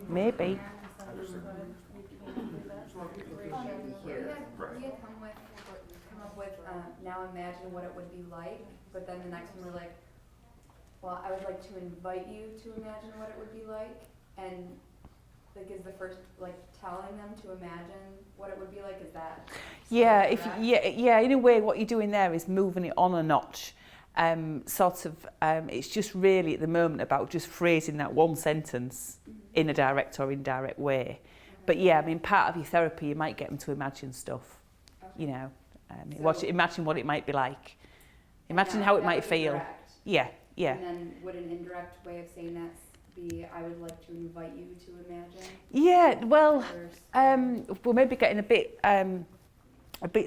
maybe. We had come up with, now imagine what it would be like, but then the next one we're like, well, I would like to invite you to imagine what it would be like, and like is the first, like telling them to imagine what it would be like, is that? Yeah, correct? in a way what you're doing there is moving it on a notch. It's just really at the moment about just phrasing that one sentence in a direct or indirect way. But yeah, I mean, part of your therapy, you might get them to imagine stuff, you know, imagine what it might be like. Imagine how it might feel. Direct. Yeah. And then would an indirect way of saying that be, I would like to invite you to imagine? Yeah, well, Or we're maybe getting a bit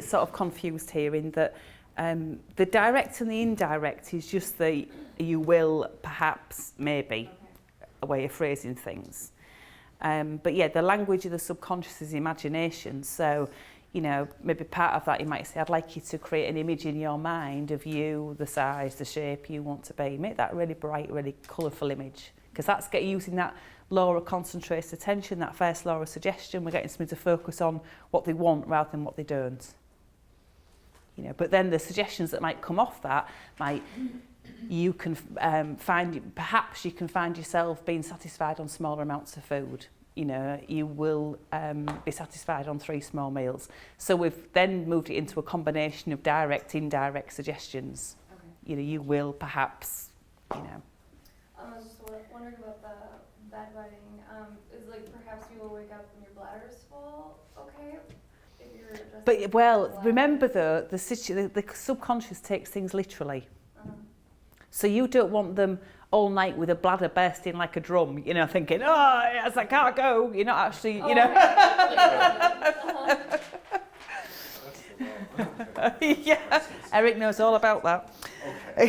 sort of confused here in that the direct and the indirect is just the you will, perhaps, maybe, okay. a way of phrasing things. But yeah, the language of the subconscious is imagination. So, you know, maybe part of that you might say, I'd like you to create an image in your mind of you, the size, the shape you want to be. Make that really bright, really colourful image. Because that's using that law of concentrated attention, that first law of suggestion. We're getting somebody to focus on what they want rather than what they don't. You know, but then the suggestions that might come off that might, you can perhaps you can find yourself being satisfied on smaller amounts of food. You know, you will be satisfied on 3 small meals. So we've then moved it into a combination of direct, indirect suggestions. Okay. You know, you will perhaps, you know. I was just wondering about the bedwetting. Is like perhaps you will wake up and your bladder is full, okay? If you're just But well, remember though, the subconscious takes things literally. So you don't want them all night with a bladder bursting like a drum, you know, thinking, oh, yes, I can't go. You're not actually, you know. Yeah, Eric knows all about that. So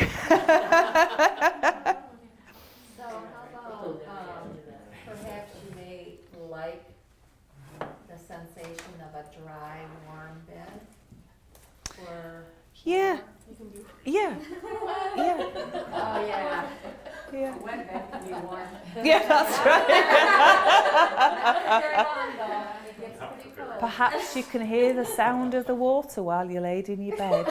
how about, perhaps you may like the sensation of a dry, warm bed? Or Yeah, yeah, yeah, oh yeah, yeah. wet bed can be warm. Yeah, that's right. Very long though, it gets pretty cold. Perhaps you can hear the sound of the water while you're laid in your bed.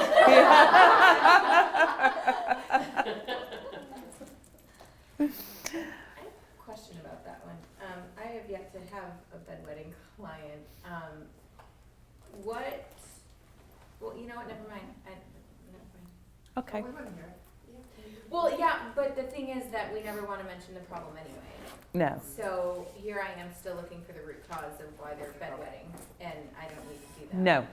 Question about that one. I have yet to have a bedwetting client. Well, you know what, never mind. Never mind. Okay. We wouldn't hear it. Well, yeah, but the thing is that we never want to mention the problem anyway. No. So here I am still looking for the root cause of why they're bedwetting, and I don't need to do that. No.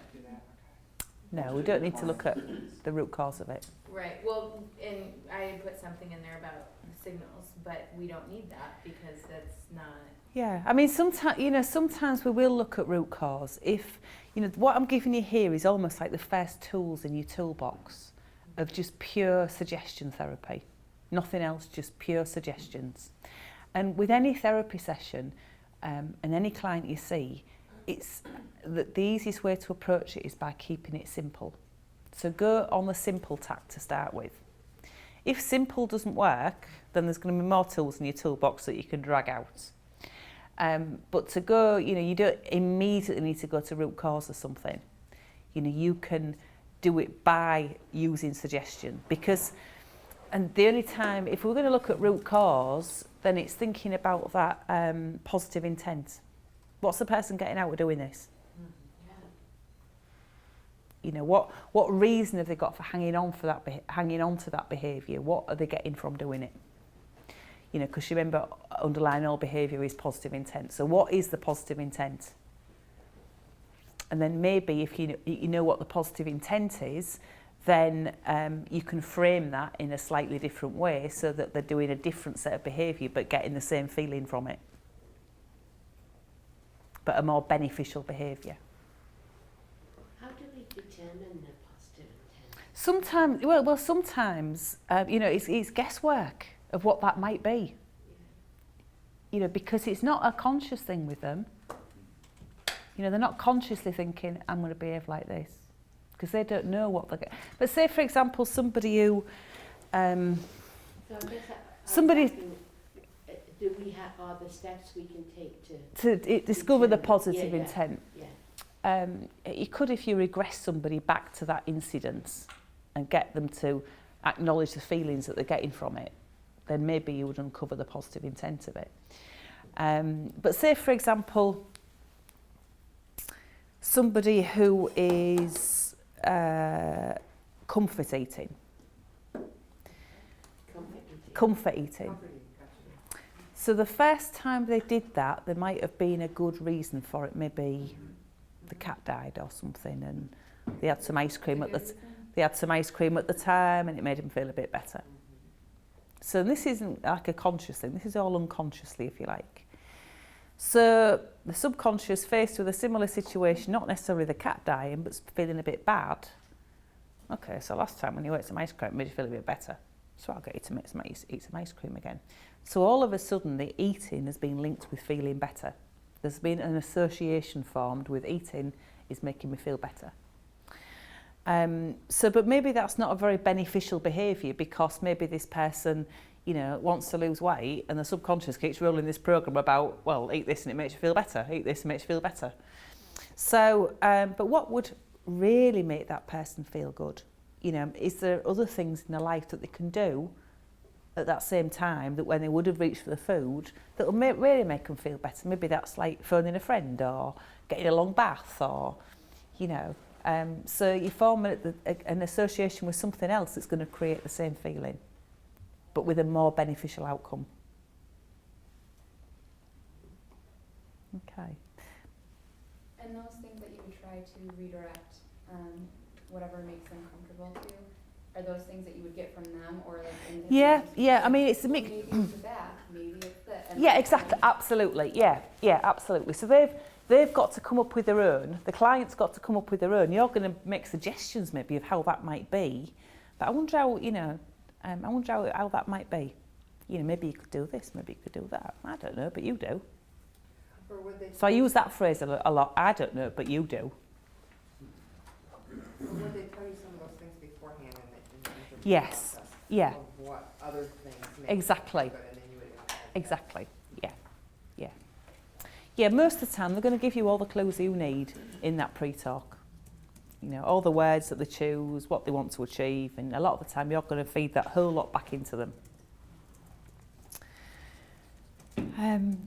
No, we don't need to look at the root cause of it. Right, well, and I put something in there about signals, but we don't need that because that's not. Yeah, I mean, sometimes we will look at root cause. If, you know, what I'm giving you here is almost like the first tools in your toolbox of just pure suggestion therapy. Nothing else, just pure suggestions. And with any therapy session and any client you see, it's the easiest way to approach it is by keeping it simple. So go on the simple tack to start with. If simple doesn't work, then there's going to be more tools in your toolbox that you can drag out. But to go, you know, you don't immediately need to go to root cause or something. You know, you can do it by using suggestion because, and the only time, if we're going to look at root cause, then it's thinking about that positive intent. What's the person getting out of doing this? You know, what reason have they got for hanging on to that behaviour? What are they getting from doing it? You know, because remember, underlying all behaviour is positive intent. So what is the positive intent? And then maybe if you know what the positive intent is, then you can frame that in a slightly different way so that they're doing a different set of behaviour but getting the same feeling from it. But a more beneficial behaviour. How do we determine the positive intent? Sometimes, you know, it's guesswork of what that might be. You know, because it's not a conscious thing with them. You know, they're not consciously thinking, I'm going to behave like this. Because they don't know what they're getting. But say, for example, somebody who... So I guess somebody... do we have are the steps we can take to discover the positive intent? Yeah. You could, if you regress somebody back to that incident and get them to acknowledge the feelings that they're getting from it, then maybe you would uncover the positive intent of it. But say, for example, somebody who is comfort eating. Comfort eating. So the first time they did that, there might have been a good reason for it. Maybe the cat died or something, and they had some ice cream at the time, and it made them feel a bit better. So this isn't like a conscious thing. This is all unconsciously, if you like. So the subconscious, faced with a similar situation, not necessarily the cat dying, but feeling a bit bad. Okay, so last time when you ate some ice cream, it made you feel a bit better. So I'll get you to eat some ice cream again. So all of a sudden the eating has been linked with feeling better. There's been an association formed with eating is making me feel better. But maybe that's not a very beneficial behaviour, because maybe this person, you know, wants to lose weight and the subconscious keeps rolling this program about, well, eat this and it makes you feel better, eat this and it makes you feel better. So, but what would really make that person feel good? You know, is there other things in their life that they can do at that same time that when they would have reached for the food that will really make them feel better? Maybe that's like phoning a friend or getting a long bath, or, you know. So you form an association with something else that's going to create the same feeling, but with a more beneficial outcome. Okay. And those things that you would try to redirect, whatever makes them comfortable to, are those things that you would get from them, or like in Yeah. I mean, it's a mix. Maybe it's the bath, maybe it's the. Yeah, exactly. Absolutely. Yeah, absolutely. So they've got to come up with their own. The client's got to come up with their own. You're going to make suggestions maybe of how that might be, but I wonder how, you know, how that might be. You know, maybe you could do this, maybe you could do that. I don't know, but you do. Or would they So I use that phrase a lot. I don't know, but you do. Or would they tell you some of those things beforehand in the interview Yes. process? Yeah. Of what other things make Exactly. you feel good, and then you would implement that? Exactly. Yeah, most of the time they're going to give you all the clues you need in that pre-talk. You know, all the words that they choose, what they want to achieve, and a lot of the time you're going to feed that whole lot back into them.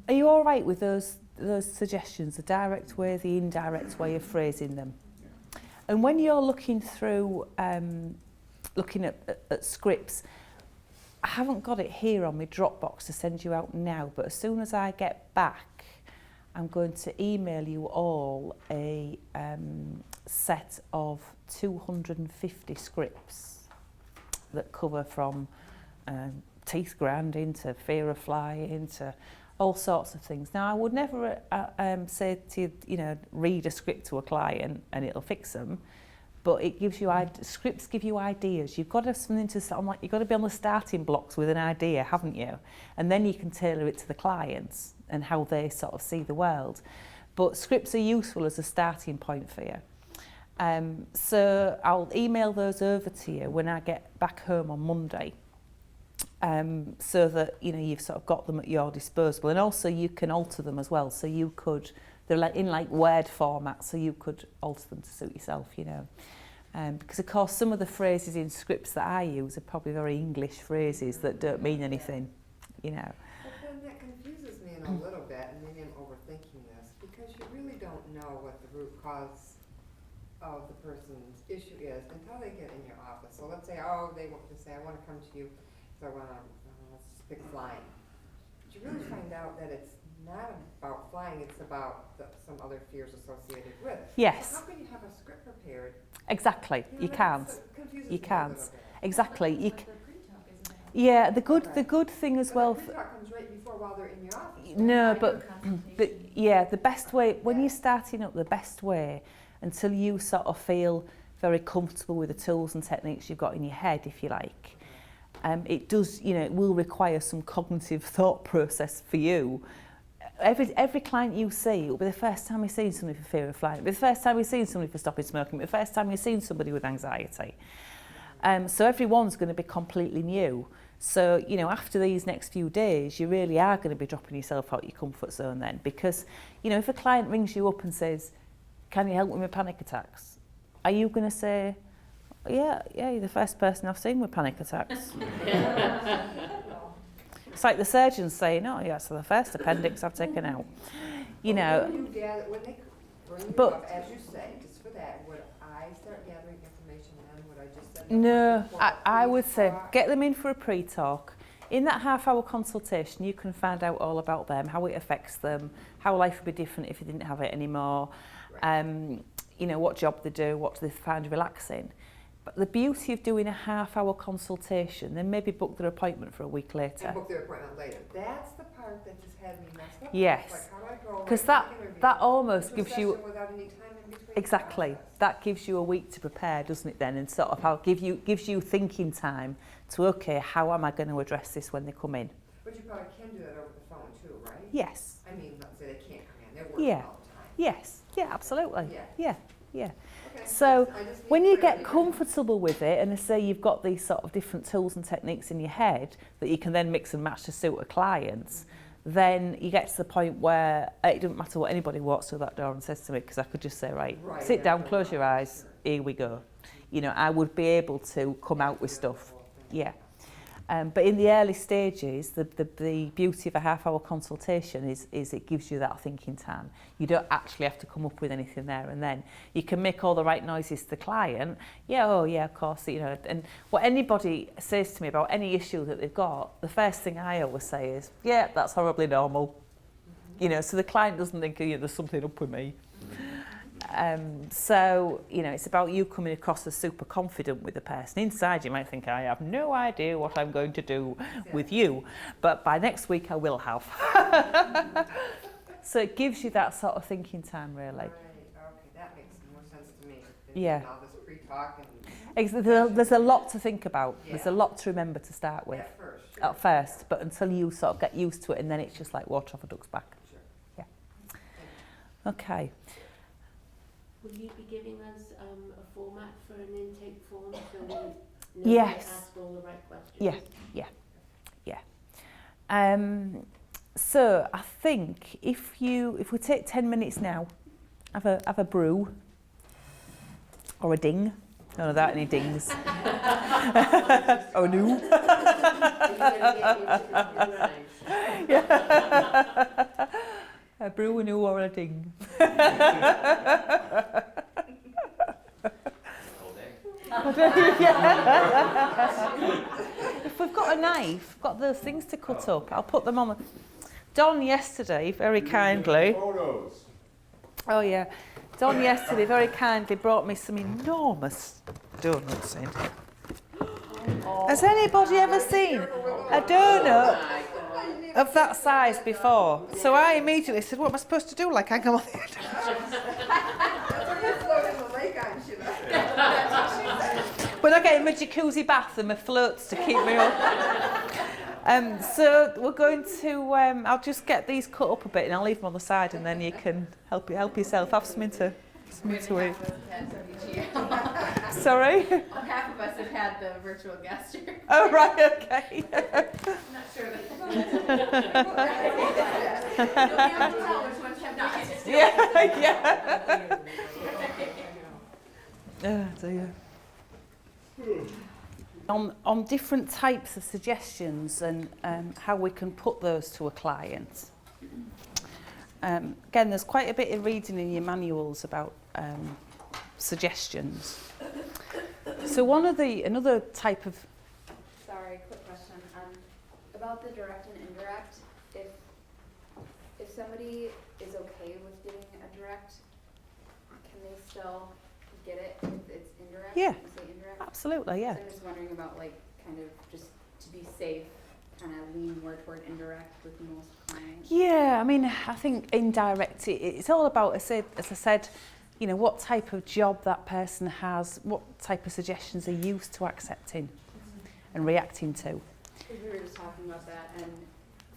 Are you all right with those suggestions, the direct way, the indirect way of phrasing them? And when you're looking through, looking at scripts, I haven't got it here on my Dropbox to send you out now, but as soon as I get back, I'm going to email you all a set of 250 scripts that cover from teeth grinding to fear of flying to all sorts of things. Now, I would never say to you know, read a script to a client and it'll fix them, but it gives you scripts give you ideas. You've got to have something to start on, like you've got to be on the starting blocks with an idea, haven't you? And then you can tailor it to the clients and how they sort of see the world. But scripts are useful as a starting point for you. So I'll email those over to you when I get back home on Monday, so that you know you've sort of got them at your disposal, and also you can alter them as well. So you could, they're like in like Word format, so you could alter them to suit yourself, you know. Because of course some of the phrases in scripts that I use are probably very English phrases that don't mean anything, you know. But then that confuses me in a little bit, and maybe I'm overthinking this, because you really don't know what the root cause of the person's issue is until they get in your office. So let's say, they want to say, I want to come to you because I want to, let's just pick flying. But you really find out that it's not about flying, it's about some other fears associated with it. Yes. So how can you have a script prepared? Exactly, you can't. Confuses You me a can't. little bit. Exactly. You Like their pre-talk, isn't it? yeah, the good thing as But well. the pre-talk comes right before while they're in your office. right? No, Like but your consultation. But yeah, the best way, when you're starting up, the best way, until you sort of feel very comfortable with the tools and techniques you've got in your head, if you like, it does, you know, it will require some cognitive thought process for you. Every client you see, it will be the first time you've seen somebody for fear of flying, it'll be the first time you've seen somebody for stopping smoking, it'll be the first time you've seen somebody with anxiety. So everyone's going to be completely new. So, you know, after these next few days, you really are going to be dropping yourself out your comfort zone then, because, you know, if a client rings you up and says, can you help with my panic attacks? Are you going to say, yeah, you're the first person I've seen with panic attacks? It's like the surgeons saying, oh, yeah, so the first appendix I've taken out. You know, When they bring you But- up, as you say, just for that, would I start gathering information then? Would I just send no, them for a I would say pre-talk? get them in for a pre-talk. In that half-hour consultation, you can find out all about them, how it affects them, how life would be different if you didn't have it anymore, you know, what job they do, what do they find relaxing. But the beauty of doing a half-hour consultation, then maybe book their appointment for a week later. And book their appointment later. That's the part that just had me messed up. Yes. It's like, how do I go Because right from the interview that almost to a gives you, session without any time in between? Exactly. That gives you a week to prepare, doesn't it then? And sort of how gives you thinking time to, okay, how am I going to address this when they come in? But you probably can do that over the phone too, right? Yes. I mean, let's say they can't come in, they're working Yeah. all the time. Yes. Yeah, absolutely. Yeah. Yeah. Okay, So I just need when you get clarity. comfortable with it, and I say you've got these sort of different tools and techniques in your head that you can then mix and match to suit a client, then you get to the point where it doesn't matter what anybody walks through that door and says to me, because I could just say, right, Right, sit down, that's close your right, eyes, sure. here we go. You know, I would be able to come out with stuff. Yeah. But in the early stages, the beauty of a half-hour consultation is it gives you that thinking time. You don't actually have to come up with anything there and then. You can make all the right noises to the client. Yeah, oh yeah, of course, you know. And what anybody says to me about any issue that they've got, the first thing I always say is, yeah, that's horribly normal. You know, so the client doesn't think, yeah, there's something up with me. So, you know, it's about you coming across as super confident with the person. Inside, you might think, I have no idea what I'm going to do with you, but by next week I will have. So it gives you that sort of thinking time, really. Right, okay, that makes more sense to me. than Yeah. All this pre-talk and There's a lot to think about. There's a Yeah. lot to remember to start with at first. but until you sort of get used to it, and then it's just like water off a duck's back. Sure. Okay. Will you be giving us a format for an intake form so we know Yes. to ask all the right questions? Yeah. So I think if we take 10 minutes now, have a brew or a ding. None of that, any dings. Oh no. Are you gonna get into the A brew, a new or a ding. All day. If we've got a knife, got those things to cut up, I'll put them on. Don yesterday, very kindly. Photos. Oh yeah. Don yesterday very kindly brought me some enormous donuts in. Has anybody ever seen a donut of that size before? So I immediately said, what am I supposed to do? Like hang them on the end? We're not getting my jacuzzi bath and my floats to keep me up. So we're going to, I'll just get these cut up a bit and I'll leave them on the side and then you can help yourself. Have something to eat. Sorry? Half of us have had the virtual guest here. Oh, right, okay. I'm not sure that. You'll be able to tell which ones have not. Oh, dear. On different types of suggestions and how we can put those to a client. Again, there's quite a bit of reading in your manuals about suggestions. So another type of Sorry, quick question. About the direct and indirect, if somebody is okay with getting a direct, can they still get it if it's indirect? Yeah. If you say indirect? absolutely, yeah. So I'm just wondering about like kind of just to be safe, kind of lean more toward indirect with most clients. Yeah, I mean, I think indirect, it's all about, as I said, you know, what type of job that person has, what type of suggestions they're used to accepting and reacting to. Because we were just talking about that, and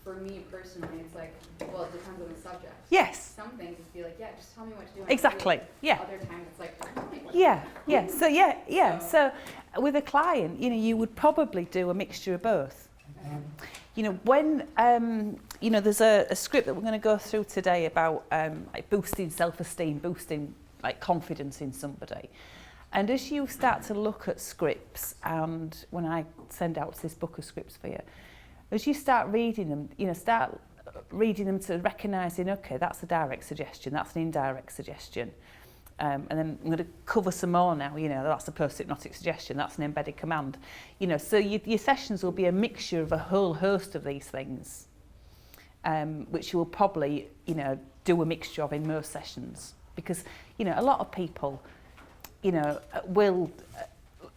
for me personally, it's like, well, it depends on the subject. Yes, Some things just be like, yeah, just tell me what to do. and I'll do exactly, it. yeah. Other times it's like, tell me what Yeah, to do. yeah. So yeah. So with a client, you know, you would probably do a mixture of both. You know, when you know, there's a script that we're going to go through today about like boosting self-esteem, boosting like confidence in somebody. And as you start to look at scripts, and when I send out this book of scripts for you, as you start reading them, you know, start reading them to recognising, okay, that's a direct suggestion, that's an indirect suggestion. And then I'm going to cover some more now, you know, that's a post-hypnotic suggestion, that's an embedded command. You know, so your sessions will be a mixture of a whole host of these things, which you will probably, you know, do a mixture of in most sessions. Because, you know, a lot of people, you know, will,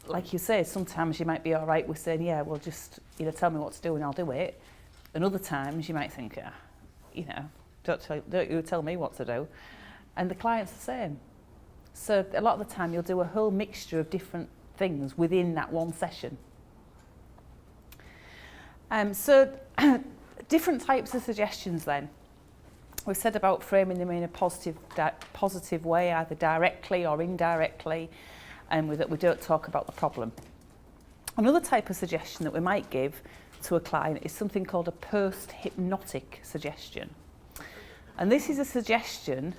like you say, sometimes you might be all right with saying, yeah, well, just, you know, tell me what to do and I'll do it. And other times you might think, you know, don't you tell me what to do. And the client's the same. So a lot of the time you'll do a whole mixture of different things within that one session. So different types of suggestions then. We've said about framing them in a positive way, either directly or indirectly, and that we don't talk about the problem. Another type of suggestion that we might give to a client is something called a post-hypnotic suggestion. And this is a suggestion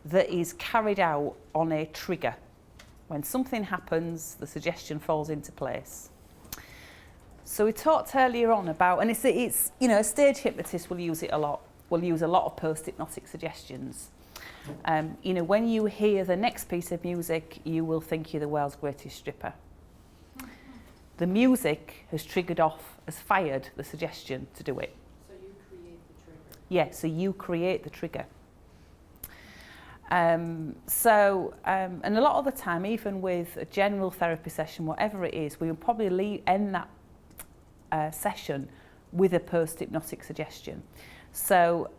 that is carried out on a trigger. When something happens, the suggestion falls into place. So we talked earlier on about, and it's you know, a stage hypnotist will use it a lot. Will use a lot of post-hypnotic suggestions. You know, when you hear the next piece of music, you will think you're the world's greatest stripper. The music has triggered off, has fired the suggestion to do it. So you create the trigger. Yeah, so you create the trigger. And a lot of the time, even with a general therapy session, whatever it is, we will probably end that session with a post-hypnotic suggestion. So,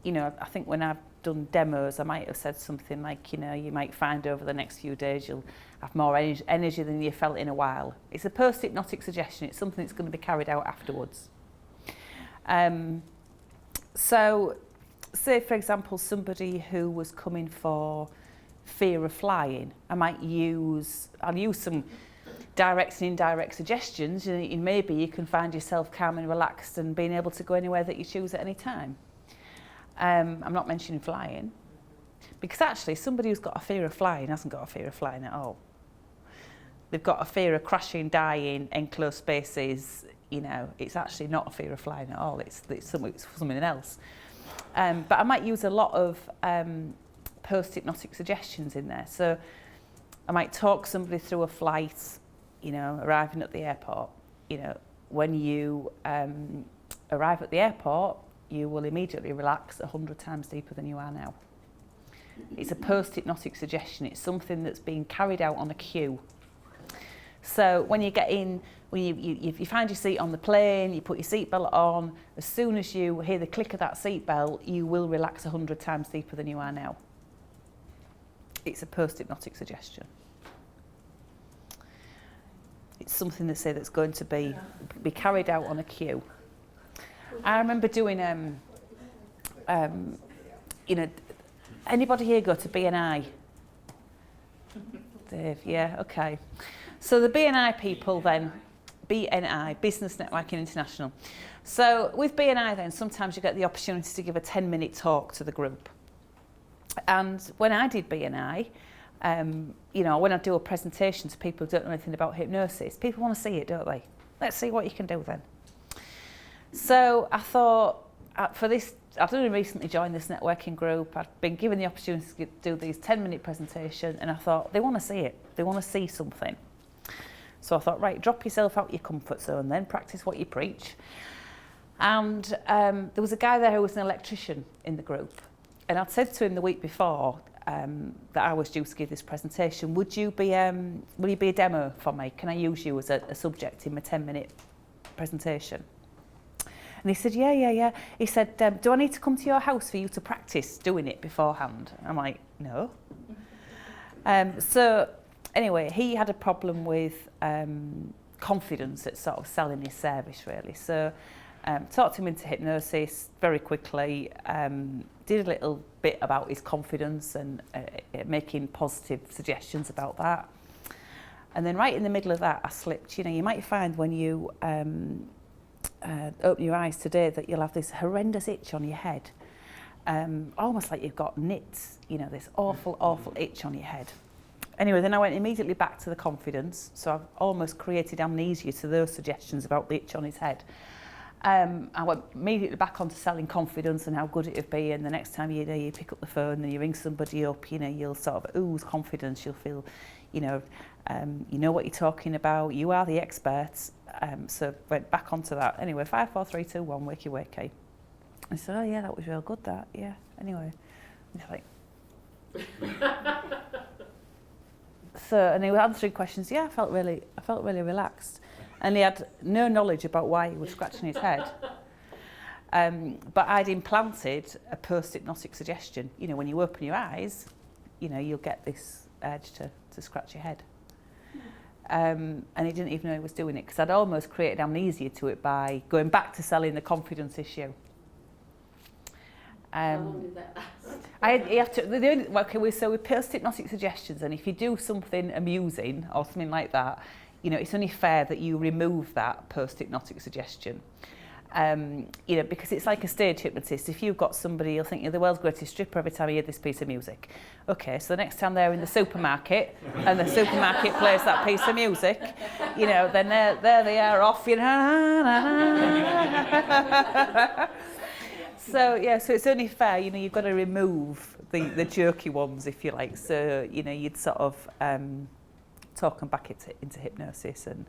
you know, I think when I've done demos, I might have said something like, you know, you might find over the next few days you'll have more energy than you felt in a while. It's a post-hypnotic suggestion. It's something that's going to be carried out afterwards. So, say, for example, somebody who was coming for fear of flying, I'll use some direct and indirect suggestions, and maybe you can find yourself calm and relaxed and being able to go anywhere that you choose at any time. I'm not mentioning flying, because actually somebody who's got a fear of flying hasn't got a fear of flying at all. They've got a fear of crashing, dying, enclosed spaces. You know, it's actually not a fear of flying at all. It's something else. But I might use a lot of post-hypnotic suggestions in there. So I might talk somebody through a flight, you know, arriving at the airport. You know, when you arrive at the airport, you will immediately relax 100 times deeper than you are now. It's a post-hypnotic suggestion. It's something that's being carried out on a cue. So when you get in, when you find your seat on the plane, you put your seatbelt on, as soon as you hear the click of that seatbelt, you will relax 100 times deeper than you are now. It's a post-hypnotic suggestion. It's something they say that's going to be carried out on a cue. I remember doing, you know, anybody here go to BNI? Dave, yeah, okay. So the BNI people then, BNI, Business Networking International. So with BNI then, sometimes you get the opportunity to give a 10-minute talk to the group. And when I did BNI, you know, when I do a presentation to people who don't know anything about hypnosis, people want to see it, don't they? Let's see what you can do then. So I thought, for this, I've only recently joined this networking group. I've been given the opportunity to do these 10-minute presentation, and I thought, they want to see it. They want to see something. So I thought, right, drop yourself out your comfort zone then, practice what you preach. And there was a guy there who was an electrician in the group. And I'd said to him the week before that I was due to give this presentation, will you be a demo for me? Can I use you as a subject in my 10-minute presentation? And he said, yeah. He said, do I need to come to your house for you to practice doing it beforehand? I'm like, no. So anyway, he had a problem with confidence at sort of selling his service, really. So talked him into hypnosis very quickly, did a little bit about his confidence and making positive suggestions about that. And then right in the middle of that, I slipped. You know, you might find when you open your eyes today that you'll have this horrendous itch on your head, almost like you've got nits, you know, this awful itch on your head. Anyway, then I went immediately back to the confidence, so I've almost created amnesia to those suggestions about the itch on his head. I went immediately back onto selling confidence and how good it would be, and the next time you pick up the phone and you ring somebody up, you know, you'll sort of ooze confidence, you'll feel, you know what you're talking about, you are the experts. So went back onto that. Anyway, 5, 4, 3, 2, 1, wakey wakey. I said, oh yeah, that was real good, that, yeah. Anyway, and he's like, so, and he was answering questions. Yeah, I felt really relaxed, and he had no knowledge about why he was scratching his head. But I'd implanted a post-hypnotic suggestion. You know, when you open your eyes, you know, you'll get this urge to scratch your head. And he didn't even know he was doing it, because I'd almost created amnesia to it by going back to selling the confidence issue. How long did that last? You have to, so we post hypnotic suggestions, and if you do something amusing or something like that, you know, it's only fair that you remove that post hypnotic suggestion. You know, because it's like a stage hypnotist. If you've got somebody, you'll think you're the world's greatest stripper every time you hear this piece of music. Okay, so the next time they're in the supermarket and the supermarket plays that piece of music, you know, then there they are off, you know. So yeah, so it's only fair, you know, you've got to remove the jerky ones, if you like. So, you know, you'd sort of talk them back into hypnosis, and,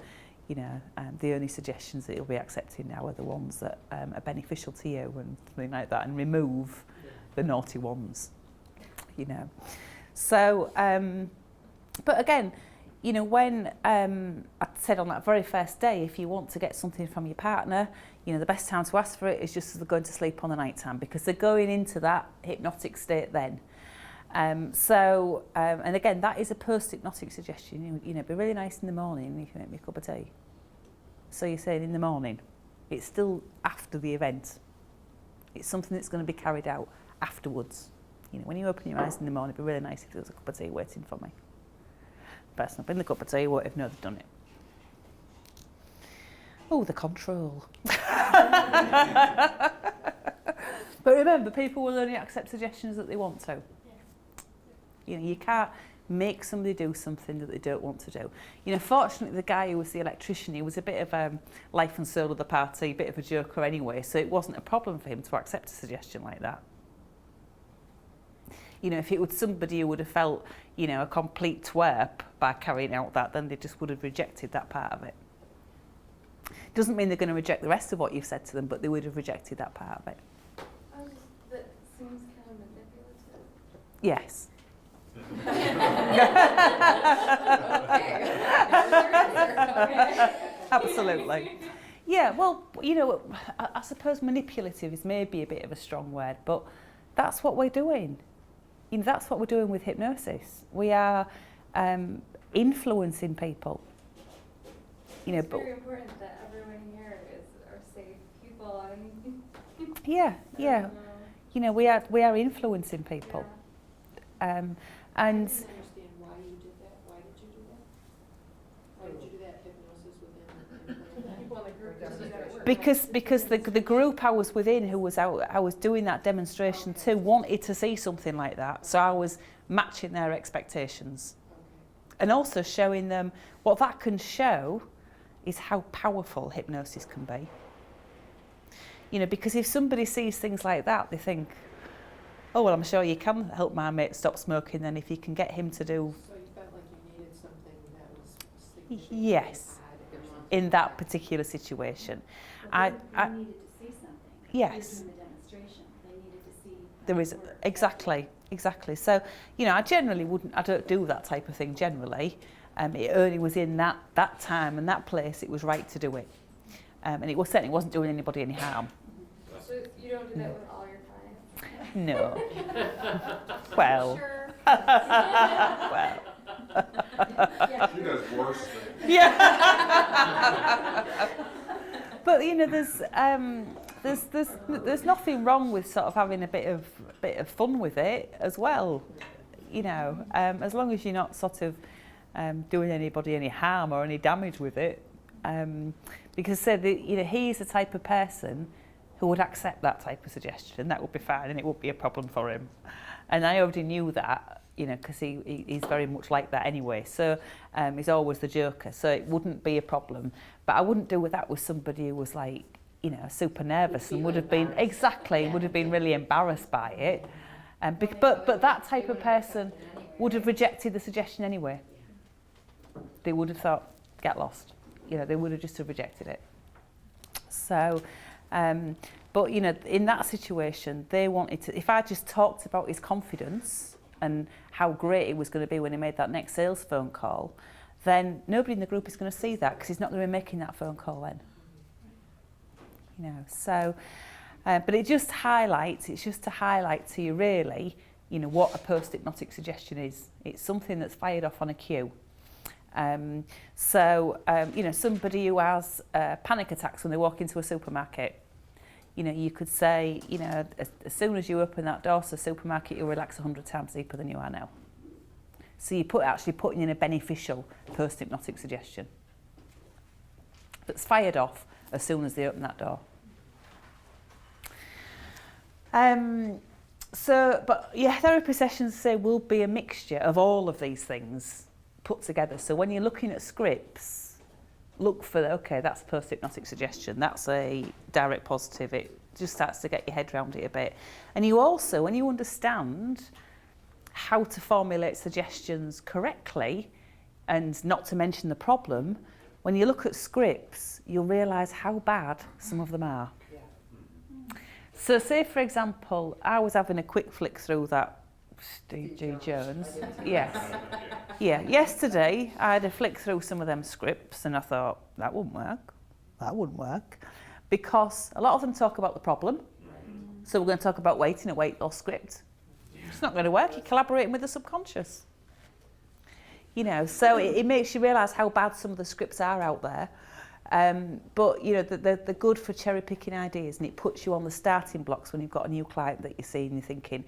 you know, the only suggestions that you'll be accepting now are the ones that are beneficial to you and something like that, and remove the naughty ones, you know. So, but again, you know, when I said on that very first day, if you want to get something from your partner, you know, the best time to ask for it is just as they're going to sleep on the night time, because they're going into that hypnotic state then. And again, that is a post-hypnotic suggestion. You know, it'd be really nice in the morning if you make me a cup of tea. So you're saying in the morning. It's still after the event. It's something that's going to be carried out afterwards. You know, when you open your eyes in the morning, it'd be really nice if there was a cup of tea waiting for me. The person up in the cup of tea won't have known they've done it. Oh, the control. But remember, people will only accept suggestions that they want to. You know, you can't make somebody do something that they don't want to do. You know, fortunately, the guy who was the electrician, he was a bit of a life and soul of the party, a bit of a joker anyway, so it wasn't a problem for him to accept a suggestion like that. You know, if it was somebody who would have felt, you know, a complete twerp by carrying out that, then they just would have rejected that part of it. Doesn't mean they're going to reject the rest of what you've said to them, but they would have rejected that part of it. That seems kind of manipulative. Yes. Absolutely. Yeah, well, you know, I suppose manipulative is maybe a bit of a strong word, but that's what we're doing. You know, that's what we're doing with hypnosis. We are influencing people. You know, It's but very important that everyone here are safe people, and yeah. You know, we are influencing people. And I didn't understand why you did that. Why did you do that? Why did you do that hypnosis within people in the group that do that work. because the group I was within, who was out, I was doing that demonstration too, wanted to see something like that. So I was matching their expectations, and also showing them what that can show is how powerful hypnosis can be. You know, because if somebody sees things like that, they think, oh, well, I'm sure you can help my mate stop smoking then if you can get him to do... So you felt like you needed something that was significant? Yes, in that particular situation. But they needed to see something. Yes. In the demonstration, they needed to see. There is, exactly. So, you know, I don't do that type of thing generally. It only was in that time and that place it was right to do it. And it certainly wasn't doing anybody any harm. So you don't do that with all your clients? No. Well. Sure. Well. She does worse things. Yeah. But you know, there's nothing wrong with sort of having a bit of fun with it as well. You know, as long as you're not sort of doing anybody any harm or any damage with it. Because you know, he's the type of person who would accept that type of suggestion. That would be fine, and it would be a problem for him. And I already knew that, you know, because he's very much like that anyway. So he's always the joker, so it wouldn't be a problem. But I wouldn't do that with somebody who was like, you know, super nervous and would have been really embarrassed by it. But that type of person would have rejected the suggestion anyway. They would have thought, get lost. You know, they would have just have rejected it. So, but you know, in that situation, they wanted to, if I just talked about his confidence and how great it was going to be when he made that next sales phone call, then nobody in the group is going to see that, because he's not going to be making that phone call then. You know, so, but it's just to highlight to you really you know, what a post-hypnotic suggestion is. It's something that's fired off on a cue. You know, somebody who has panic attacks when they walk into a supermarket, you know, you could say, you know, as soon as you open that door to the supermarket, you'll relax 100 times deeper than you are now. So you actually putting in a beneficial post-hypnotic suggestion that's fired off as soon as they open that door. But yeah, therapy sessions, say, will be a mixture of all of these things put together. So when you're looking at scripts, look for, okay, that's post-hypnotic suggestion, that's a direct positive, it just starts to get your head around it a bit. And you also, when you understand how to formulate suggestions correctly, and not to mention the problem, when you look at scripts, you'll realise how bad some of them are. Yeah. So say, for example, I was having a quick flick through that Steve G. Jones. Yes. Yeah. Yesterday, I had a flick through some of them scripts and I thought, that wouldn't work. That wouldn't work. Because a lot of them talk about the problem. So we're going to talk about weighting a weight loss script. It's not going to work. You're collaborating with the subconscious. You know, so it makes you realise how bad some of the scripts are out there. But, you know, they're good for cherry picking ideas, and it puts you on the starting blocks when you've got a new client that you see and you're thinking,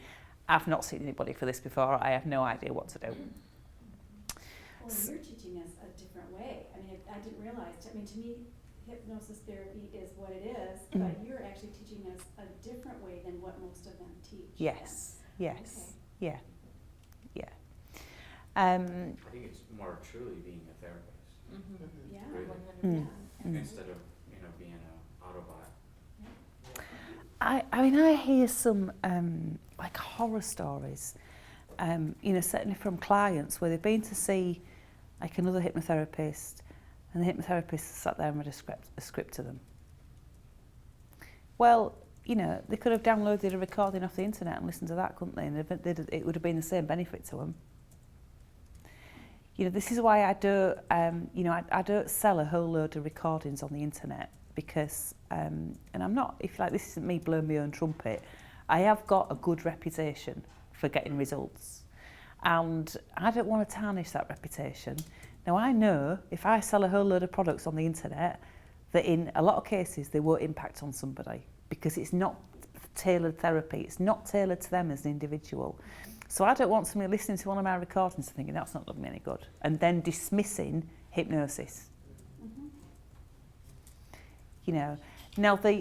I've not seen anybody for this before, I have no idea what to do. Well, you're teaching us a different way. I mean, I didn't realize, I mean, to me, hypnosis therapy is what it is, but you're actually teaching us a different way than what most of them teach. Yes, yes, Okay. yeah, yeah. I think it's more truly being a therapist Yeah. Really? Yeah. instead of, you know, being an Autobot. I mean, I hear some like horror stories, you know, certainly from clients where they've been to see like another hypnotherapist, and the hypnotherapist sat there and read a script to them. Well, you know, they could have downloaded a recording off the internet and listened to that, couldn't they? And it would have been the same benefit to them. You know, this is why I don't, you know, I don't sell a whole load of recordings on the internet, because, and I'm not, if you like, this isn't me blowing my own trumpet, I have got a good reputation for getting results. And I don't want to tarnish that reputation. Now, I know if I sell a whole load of products on the internet, that in a lot of cases they won't impact on somebody, because it's not tailored therapy, it's not tailored to them as an individual. So I don't want somebody listening to one of my recordings and thinking that's not doing me any good, and then dismissing hypnosis. You know, now the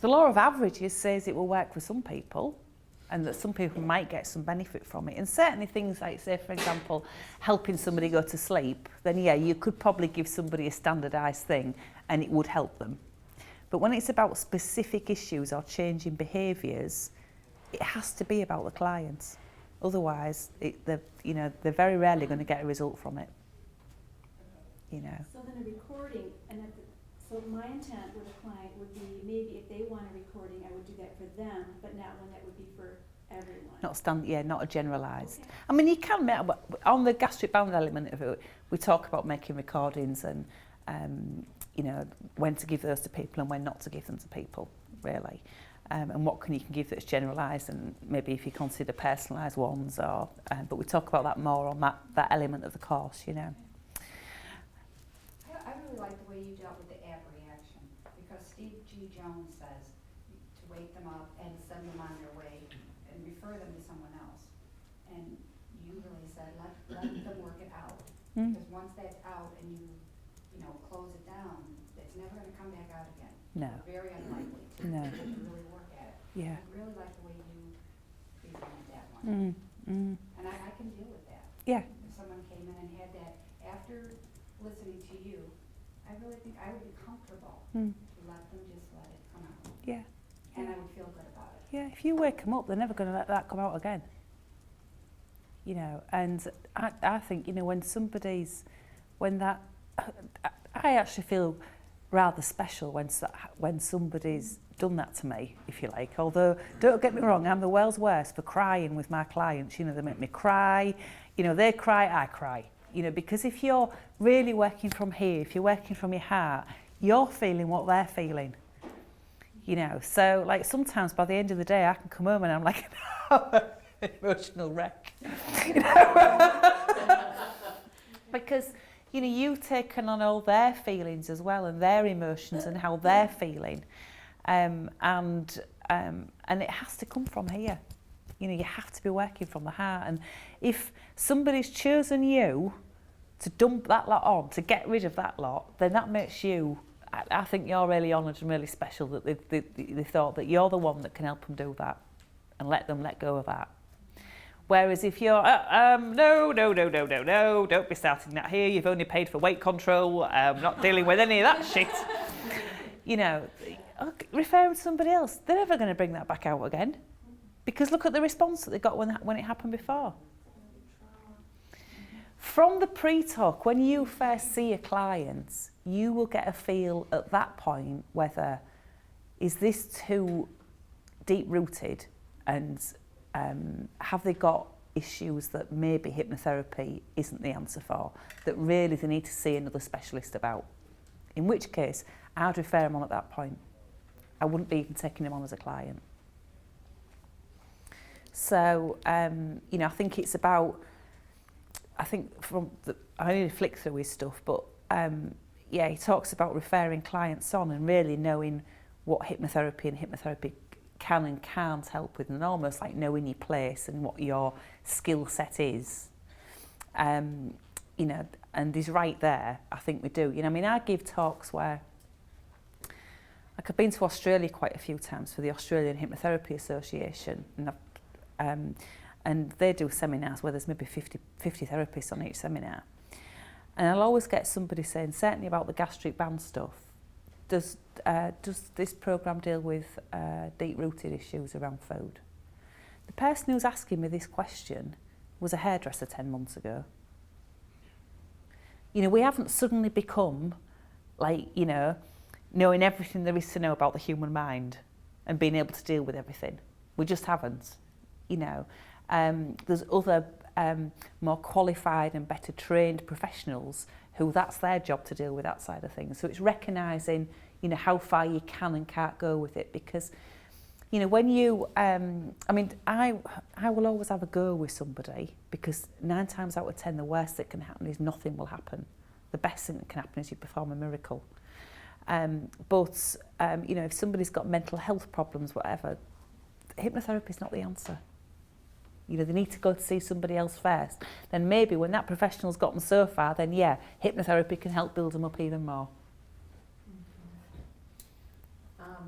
law of averages says it will work for some people, and that some people might get some benefit from it. And certainly things like, say, for example, helping somebody go to sleep, then yeah, you could probably give somebody a standardised thing and it would help them. But when it's about specific issues or changing behaviours, it has to be about the client. Otherwise, they're very rarely going to get a result from it. You know. So then a recording, so my intent with a client would be, maybe if they want a recording, I would do that for them, but not one that would be for everyone. Not a generalised. Okay. I mean, you can make, on the gastric band element of it, we talk about making recordings and, you know, when to give those to people and when not to give them to people, really. And what you can give that's generalised, and maybe if you consider personalised ones, or but we talk about that more on that element of the course, you know. I really like the way you dealt with the ab reaction, because Steve G. Jones says to wake them up and send them on their way and refer them to someone else. And you really said let them work it out, because once that's out and you close it down, it's never going to come back out again. No. Very unlikely to really work at it. Yeah. I really like the way you presented that one. And I can deal with that. Yeah. If someone came in and had that, after listening to you, I really think I would be comfortable to let them just let it come out. Yeah. And I would feel good about it. Yeah, if you wake them up, they're never going to let that come out again. You know, and I think, you know, I actually feel rather special when somebody's done that to me, if you like. Although, don't get me wrong, I'm the world's worst for crying with my clients. You know, they make me cry. You know, they cry, I cry. You know, because if you're really working from here, if you're working from your heart, you're feeling what they're feeling. You know, so like sometimes by the end of the day I can come home and I'm like an emotional wreck. You know? Because, you know, you've taken on all their feelings as well and their emotions and how they're feeling. And it has to come from here. You know, you have to be working from the heart. And if somebody's chosen you to dump that lot on, to get rid of that lot, then that makes you, I think you're really honoured and really special that they thought that you're the one that can help them do that and let them let go of that. Whereas if you're, no, don't be starting that here, you've only paid for weight control, not dealing with any of that shit. You know, refer them to somebody else. They're never going to bring that back out again. Because look at the response that they got when it happened before. From the pre-talk, when you first see a client, you will get a feel at that point whether is this too deep-rooted and have they got issues that maybe hypnotherapy isn't the answer for, that really they need to see another specialist about. In which case, I'd refer them on at that point. I wouldn't be even taking them on as a client. So, you know, I think it's about, I need to flick through his stuff, but yeah, he talks about referring clients on and really knowing what hypnotherapy and hypnotherapy can and can't help with, and almost like knowing your place and what your skill set is. You know, and he's right there, I think we do. You know, I mean, I give talks where, like I've been to Australia quite a few times for the Australian Hypnotherapy Association, and they do seminars where there's maybe 50 therapists on each seminar. And I'll always get somebody saying, certainly about the gastric band stuff, does this programme deal with deep-rooted issues around food? The person who was asking me this question was a hairdresser 10 months ago. You know, we haven't suddenly become, like, you know, knowing everything there is to know about the human mind and being able to deal with everything. We just haven't, you know. There's other more qualified and better trained professionals who that's their job to deal with that side of things. So it's recognising, you know, how far you can and can't go with it, because, you know, when you, I mean, I will always have a go with somebody, because 9 times out of 10 the worst that can happen is nothing will happen. The best thing that can happen is you perform a miracle. But you know, if somebody's got mental health problems, whatever, hypnotherapy is not the answer. You know, they need to go to see somebody else first. Then maybe when that professional's gotten so far, then yeah, hypnotherapy can help build them up even more.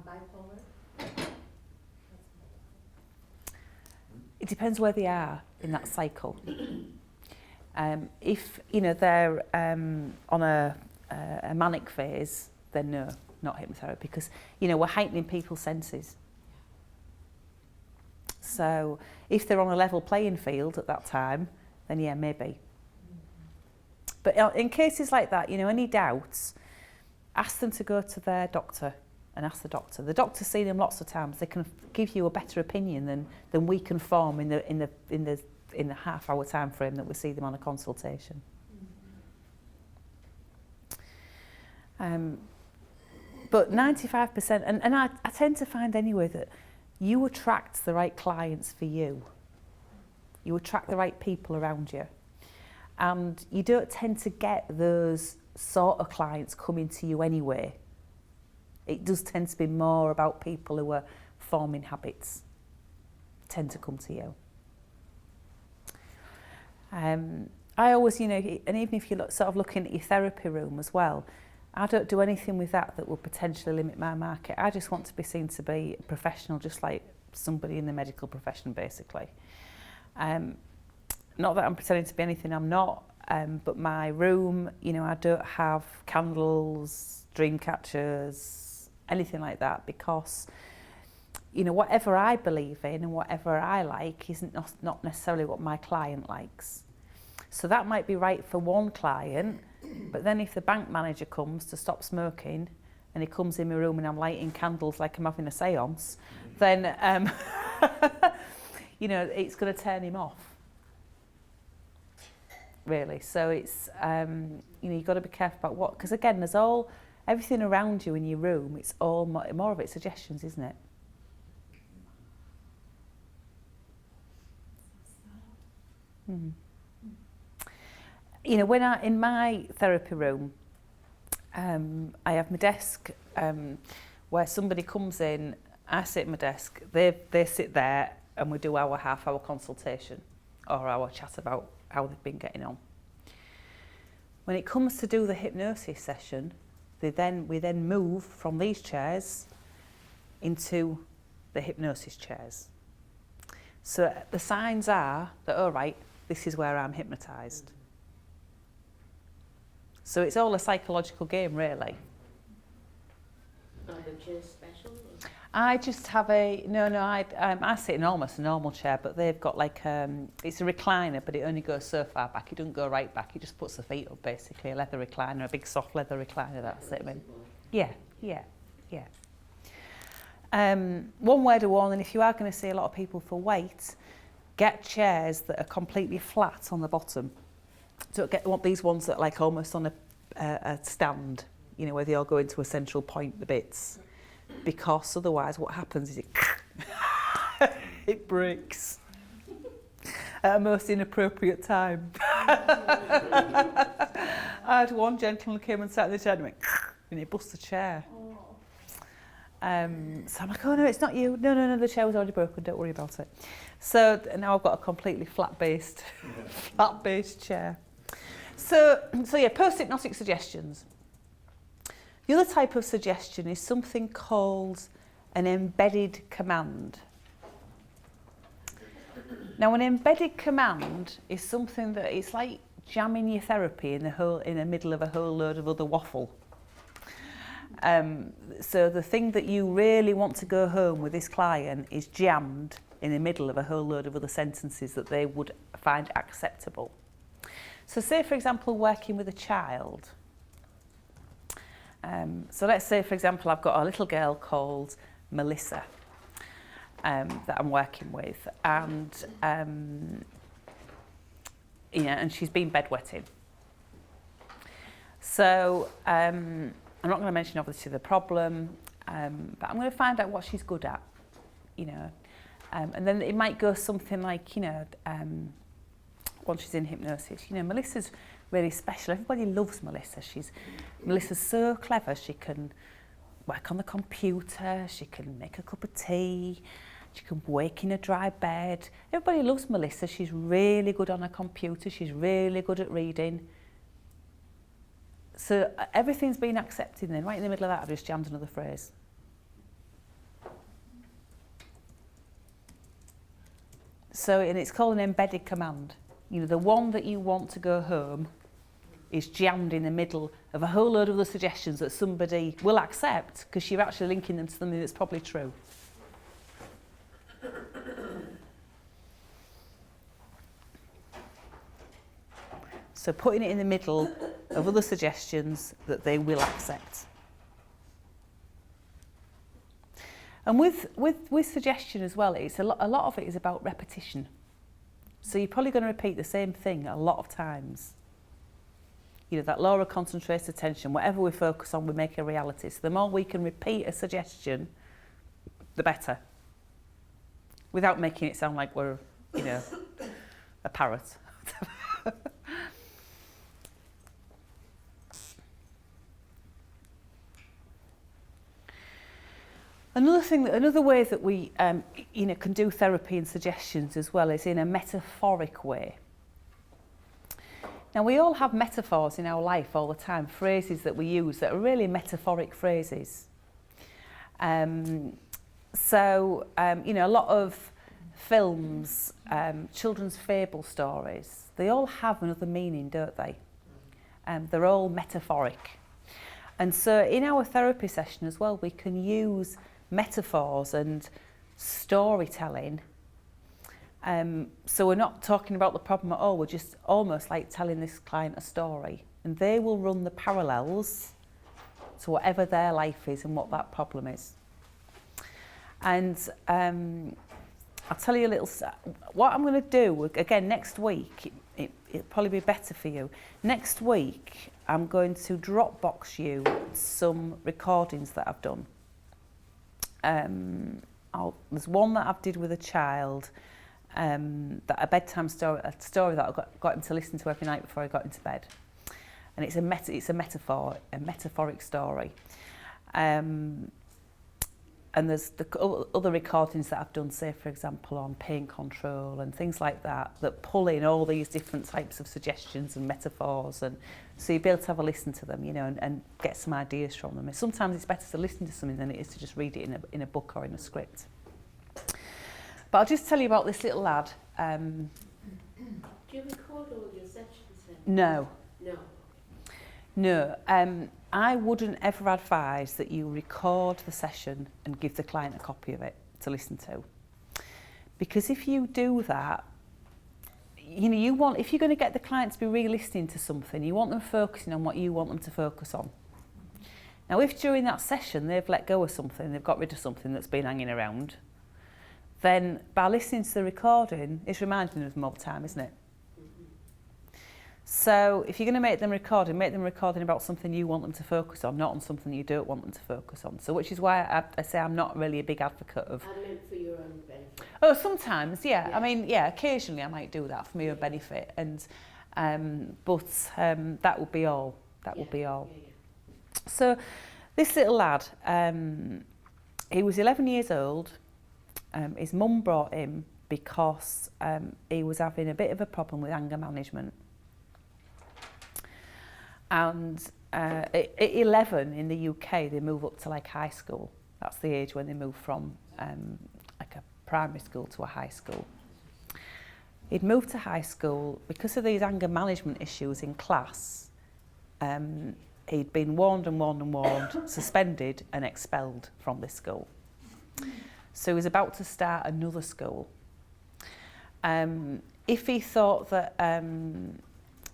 Bipolar? It depends where they are in that cycle. If, you know, they're on a manic phase, then no, not hypnotherapy, because, you know, we're heightening people's senses. So if they're on a level playing field at that time, then yeah, maybe. But in cases like that, you know, any doubts, ask them to go to their doctor and ask the doctor. The doctor's seen them lots of times. They can give you a better opinion than we can form in the half-hour time frame that we see them on a consultation. But 95%, and I tend to find anyway that you attract the right clients for you. You attract the right people around you. And you don't tend to get those sort of clients coming to you anyway. It does tend to be more about people who are forming habits tend to come to you. I always, you know, and even if you're sort of looking at your therapy room as well, I don't do anything with that will potentially limit my market. I just want to be seen to be a professional, just like somebody in the medical profession, basically. Not that I'm pretending to be anything I'm not, but my room, you know, I don't have candles, dream catchers, anything like that, because, you know, whatever I believe in and whatever I like isn't not necessarily what my client likes. So that might be right for one client, but then if the bank manager comes to stop smoking and he comes in my room and I'm lighting candles like I'm having a seance, then, you know, it's going to turn him off, really. So it's, you know, you've got to be careful about what, because again, there's all everything around you in your room, it's all more of it suggestions, isn't it? Mm. You know, when in my therapy room, I have my desk where somebody comes in, I sit at my desk, they sit there, and we do our half-hour consultation or our chat about how they've been getting on. When it comes to do the hypnosis session, we then move from these chairs into the hypnosis chairs. So the signs are that, all right, this is where I'm hypnotised. So it's all a psychological game, really. Are the chairs special? Or? I just have I sit in almost a normal chair, but they've got like, it's a recliner, but it only goes so far back. It doesn't go right back. It just puts the feet up, basically. A leather recliner, a big soft leather recliner that I sit in. Yeah. One word of warning, if you are going to see a lot of people for weight, get chairs that are completely flat on the bottom. Don't want these ones that are like almost on a stand, you know, where they all go into a central point, the bits. Because otherwise what happens is it breaks at a most inappropriate time. I had one gentleman who came and sat in the chair and went and he bust the chair. So I'm like, oh no, it's not you. No, the chair was already broken, don't worry about it. So now I've got a completely flat-based chair. So yeah, post-hypnotic suggestions. The other type of suggestion is something called an embedded command. Now, an embedded command is something that it's like jamming your therapy in the middle of a whole load of other waffle. So the thing that you really want to go home with this client is jammed in the middle of a whole load of other sentences that they would find acceptable. So say, for example, working with a child. So let's say, for example, I've got a little girl called Melissa that I'm working with, and and she's been bedwetting. So I'm not going to mention obviously the problem, but I'm going to find out what she's good at, and then it might go something like, once she's in hypnosis, Melissa's really special. Everybody loves Melissa. Melissa's so clever. She can work on the computer. She can make a cup of tea. She can wake in a dry bed. Everybody loves Melissa. She's really good on a computer. She's really good at reading. So everything's been accepted, and then right in the middle of that, I've just jammed another phrase. So, and it's called an embedded command. The one that you want to go home is jammed in the middle of a whole load of other suggestions that somebody will accept because you're actually linking them to something that's probably true. So putting it in the middle of other suggestions that they will accept. And with suggestion as well, it's a lot of it is about repetition. So you're probably going to repeat the same thing a lot of times. That law of concentrated attention, whatever we focus on, we make a reality. So the more we can repeat a suggestion, the better. Without making it sound like we're, a parrot. Another way that we, can do therapy and suggestions as well is in a metaphoric way. Now, we all have metaphors in our life all the time, phrases that we use that are really metaphoric phrases. A lot of films, children's fable stories, they all have another meaning, don't they? They're all metaphoric. And so in our therapy session as well, we can use metaphors and storytelling. So we're not talking about the problem at all, we're just almost like telling this client a story. And they will run the parallels to whatever their life is and what that problem is. And I'll tell you a little, what I'm going to do, again, next week, it'll probably be better for you. Next week, I'm going to Dropbox you some recordings that I've done. There's one that I've did with a child, that a bedtime story, a story that I got him to listen to every night before he got into bed. And it's a metaphoric story. And there's the other recordings that I've done, say, for example, on pain control and things like that, that pull in all these different types of suggestions and metaphors. And so you'll be able to have a listen to them, you know, and get some ideas from them. And sometimes it's better to listen to something than it is to just read it in a book or in a script. But I'll just tell you about this little lad. Do you record all your sessions then? No. No. No, I wouldn't ever advise that you record the session and give the client a copy of it to listen to. Because if you do that, you know, if you're going to get the client to be really listening to something, you want them focusing on what you want them to focus on. Now, if during that session they've let go of something, they've got rid of something that's been hanging around, then by listening to the recording, it's reminding them all the time, isn't it? So if you're going to make them recording about something you want them to focus on, not on something you don't want them to focus on. So which is why I say I'm not really a big advocate of... I meant for your own benefit. Oh, sometimes, yeah. I mean, yeah, occasionally I might do that for my own benefit. And but that would be all. That would be all. Yeah. So this little lad, he was 11 years old. His mum brought him because he was having a bit of a problem with anger management. And at 11 in the UK, they move up to like high school. That's the age when they move from like a primary school to a high school. He'd moved to high school because of these anger management issues in class. He'd been warned, suspended and expelled from this school. So he was about to start another school. If he thought that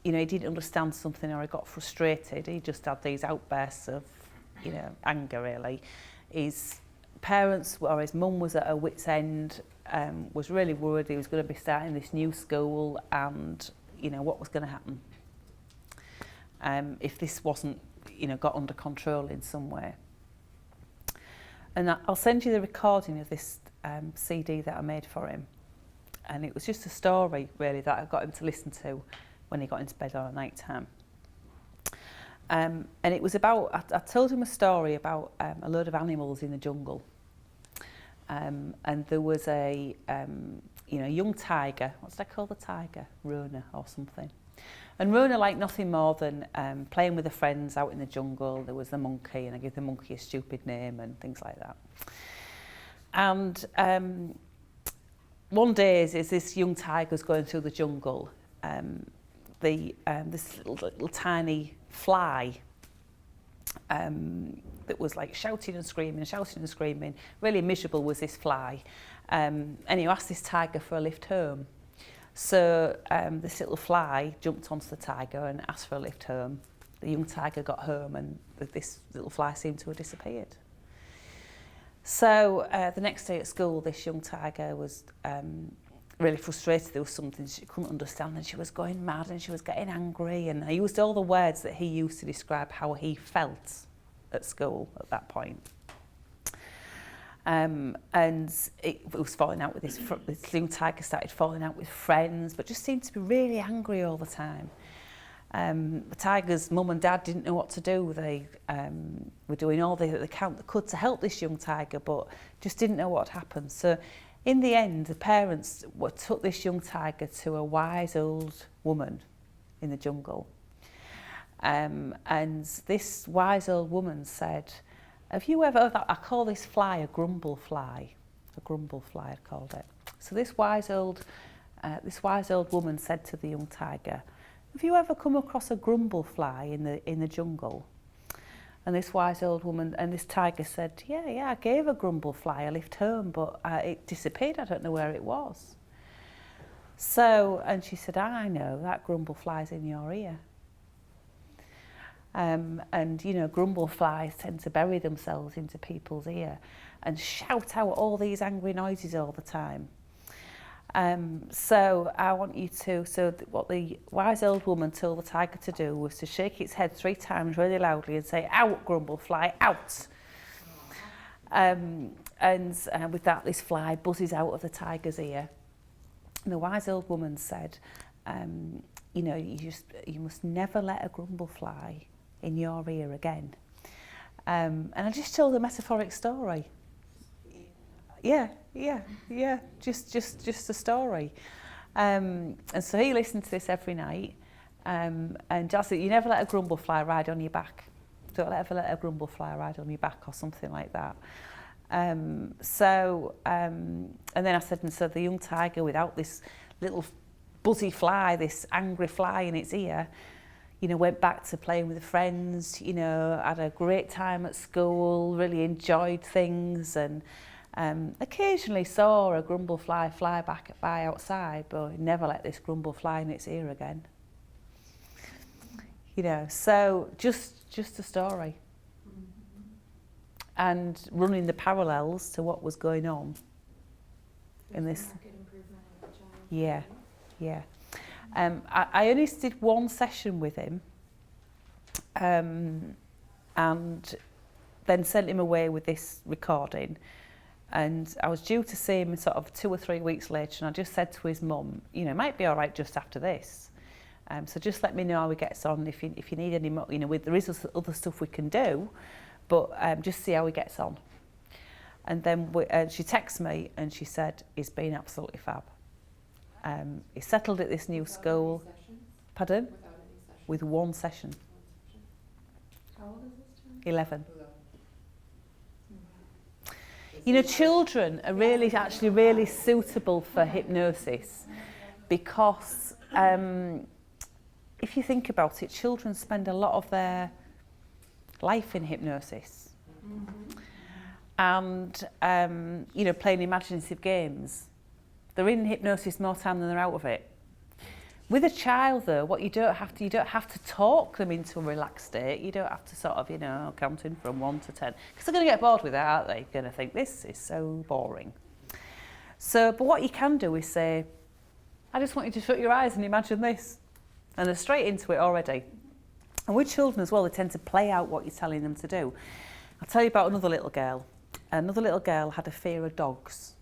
you know, he didn't understand something or he got frustrated, he just had these outbursts of, you know, anger really. His parents or his mum was at her wit's end, was really worried he was going to be starting this new school and, you know, what was going to happen if this wasn't, you know, got under control in some way. And I'll send you the recording of this CD that I made for him. And it was just a story really that I got him to listen to when he got into bed on a night time. And it was about, I told him a story about a load of animals in the jungle. And there was a, you know, young tiger. What's that called, the tiger? Rona or something. And Rona liked nothing more than playing with her friends out in the jungle. There was the monkey, and I gave the monkey a stupid name and things like that. And one day, as this young tiger's going through the jungle, this little tiny fly that was like shouting and screaming, really miserable was this fly. And he asked this tiger for a lift home. So this little fly jumped onto the tiger and asked for a lift home. The young tiger got home and this little fly seemed to have disappeared. So the next day at school, this young tiger was really frustrated. There was something she couldn't understand and she was going mad and she was getting angry, and I used all the words that he used to describe how he felt at school at that point. And it was falling out with this young tiger started falling out with friends, but just seemed to be really angry all the time. The tiger's mum and dad didn't know what to do. They were doing all they could to help this young tiger, but just didn't know what had happened. So in the end, the parents took this young tiger to a wise old woman in the jungle. And this wise old woman said, have you ever, I call this fly a grumble fly. A grumble fly, I called it. So this wise old woman said to the young tiger, have you ever come across a grumble fly in the jungle? And this wise old woman and this tiger said, yeah, I gave a grumble fly a lift home, but it disappeared. I don't know where it was. So, and she said, I know, that grumble fly's in your ear. And, you know, grumble flies tend to bury themselves into people's ear and shout out all these angry noises all the time. So I want you to, what the wise old woman told the tiger to do was to shake its head 3 times really loudly and say, out, Grumblefly, out. And with that, this fly buzzes out of the tiger's ear. And the wise old woman said, you know, you must never let a grumble fly in your ear again. And I just told a metaphoric story. Yeah, just a story. And so he listened to this every night. And I said, you never let a grumble fly ride on your back. Don't ever let a grumble fly ride on your back or something like that. And then I said, and so the young tiger, without this little buzzy fly, this angry fly in its ear, you know, went back to playing with the friends, you know, had a great time at school, really enjoyed things, and occasionally saw a grumble fly by outside, but never let this grumble fly in its ear again. You know, so just a story. And running the parallels to what was going on in this. Market improvement in the child. Yeah. I only did 1 session with him, and then sent him away with this recording. And I was due to see him sort of 2 or 3 weeks later, and I just said to his mum, you know, it might be all right just after this. So just let me know how he gets on. If you need any more, you know, there is other stuff we can do, but just see how he gets on. And then she texted me and she said, he's been absolutely fab. He settled at this new school. Pardon? Without any sessions? With 1 session. How old is this child? 11. You know, children are actually really suitable for hypnosis because if you think about it, children spend a lot of their life in hypnosis. And, you know, playing imaginative games. They're in hypnosis more time than they're out of it. With a child, though, what you don't have to talk them into a relaxed state. You don't have to sort of, you know, counting from 1 to 10. Because they're going to get bored with that, aren't they? Going to think, this is so boring. So, but what you can do is say, I just want you to shut your eyes and imagine this. And they're straight into it already. And with children as well, they tend to play out what you're telling them to do. I'll tell you about another little girl. Another little girl had a fear of dogs.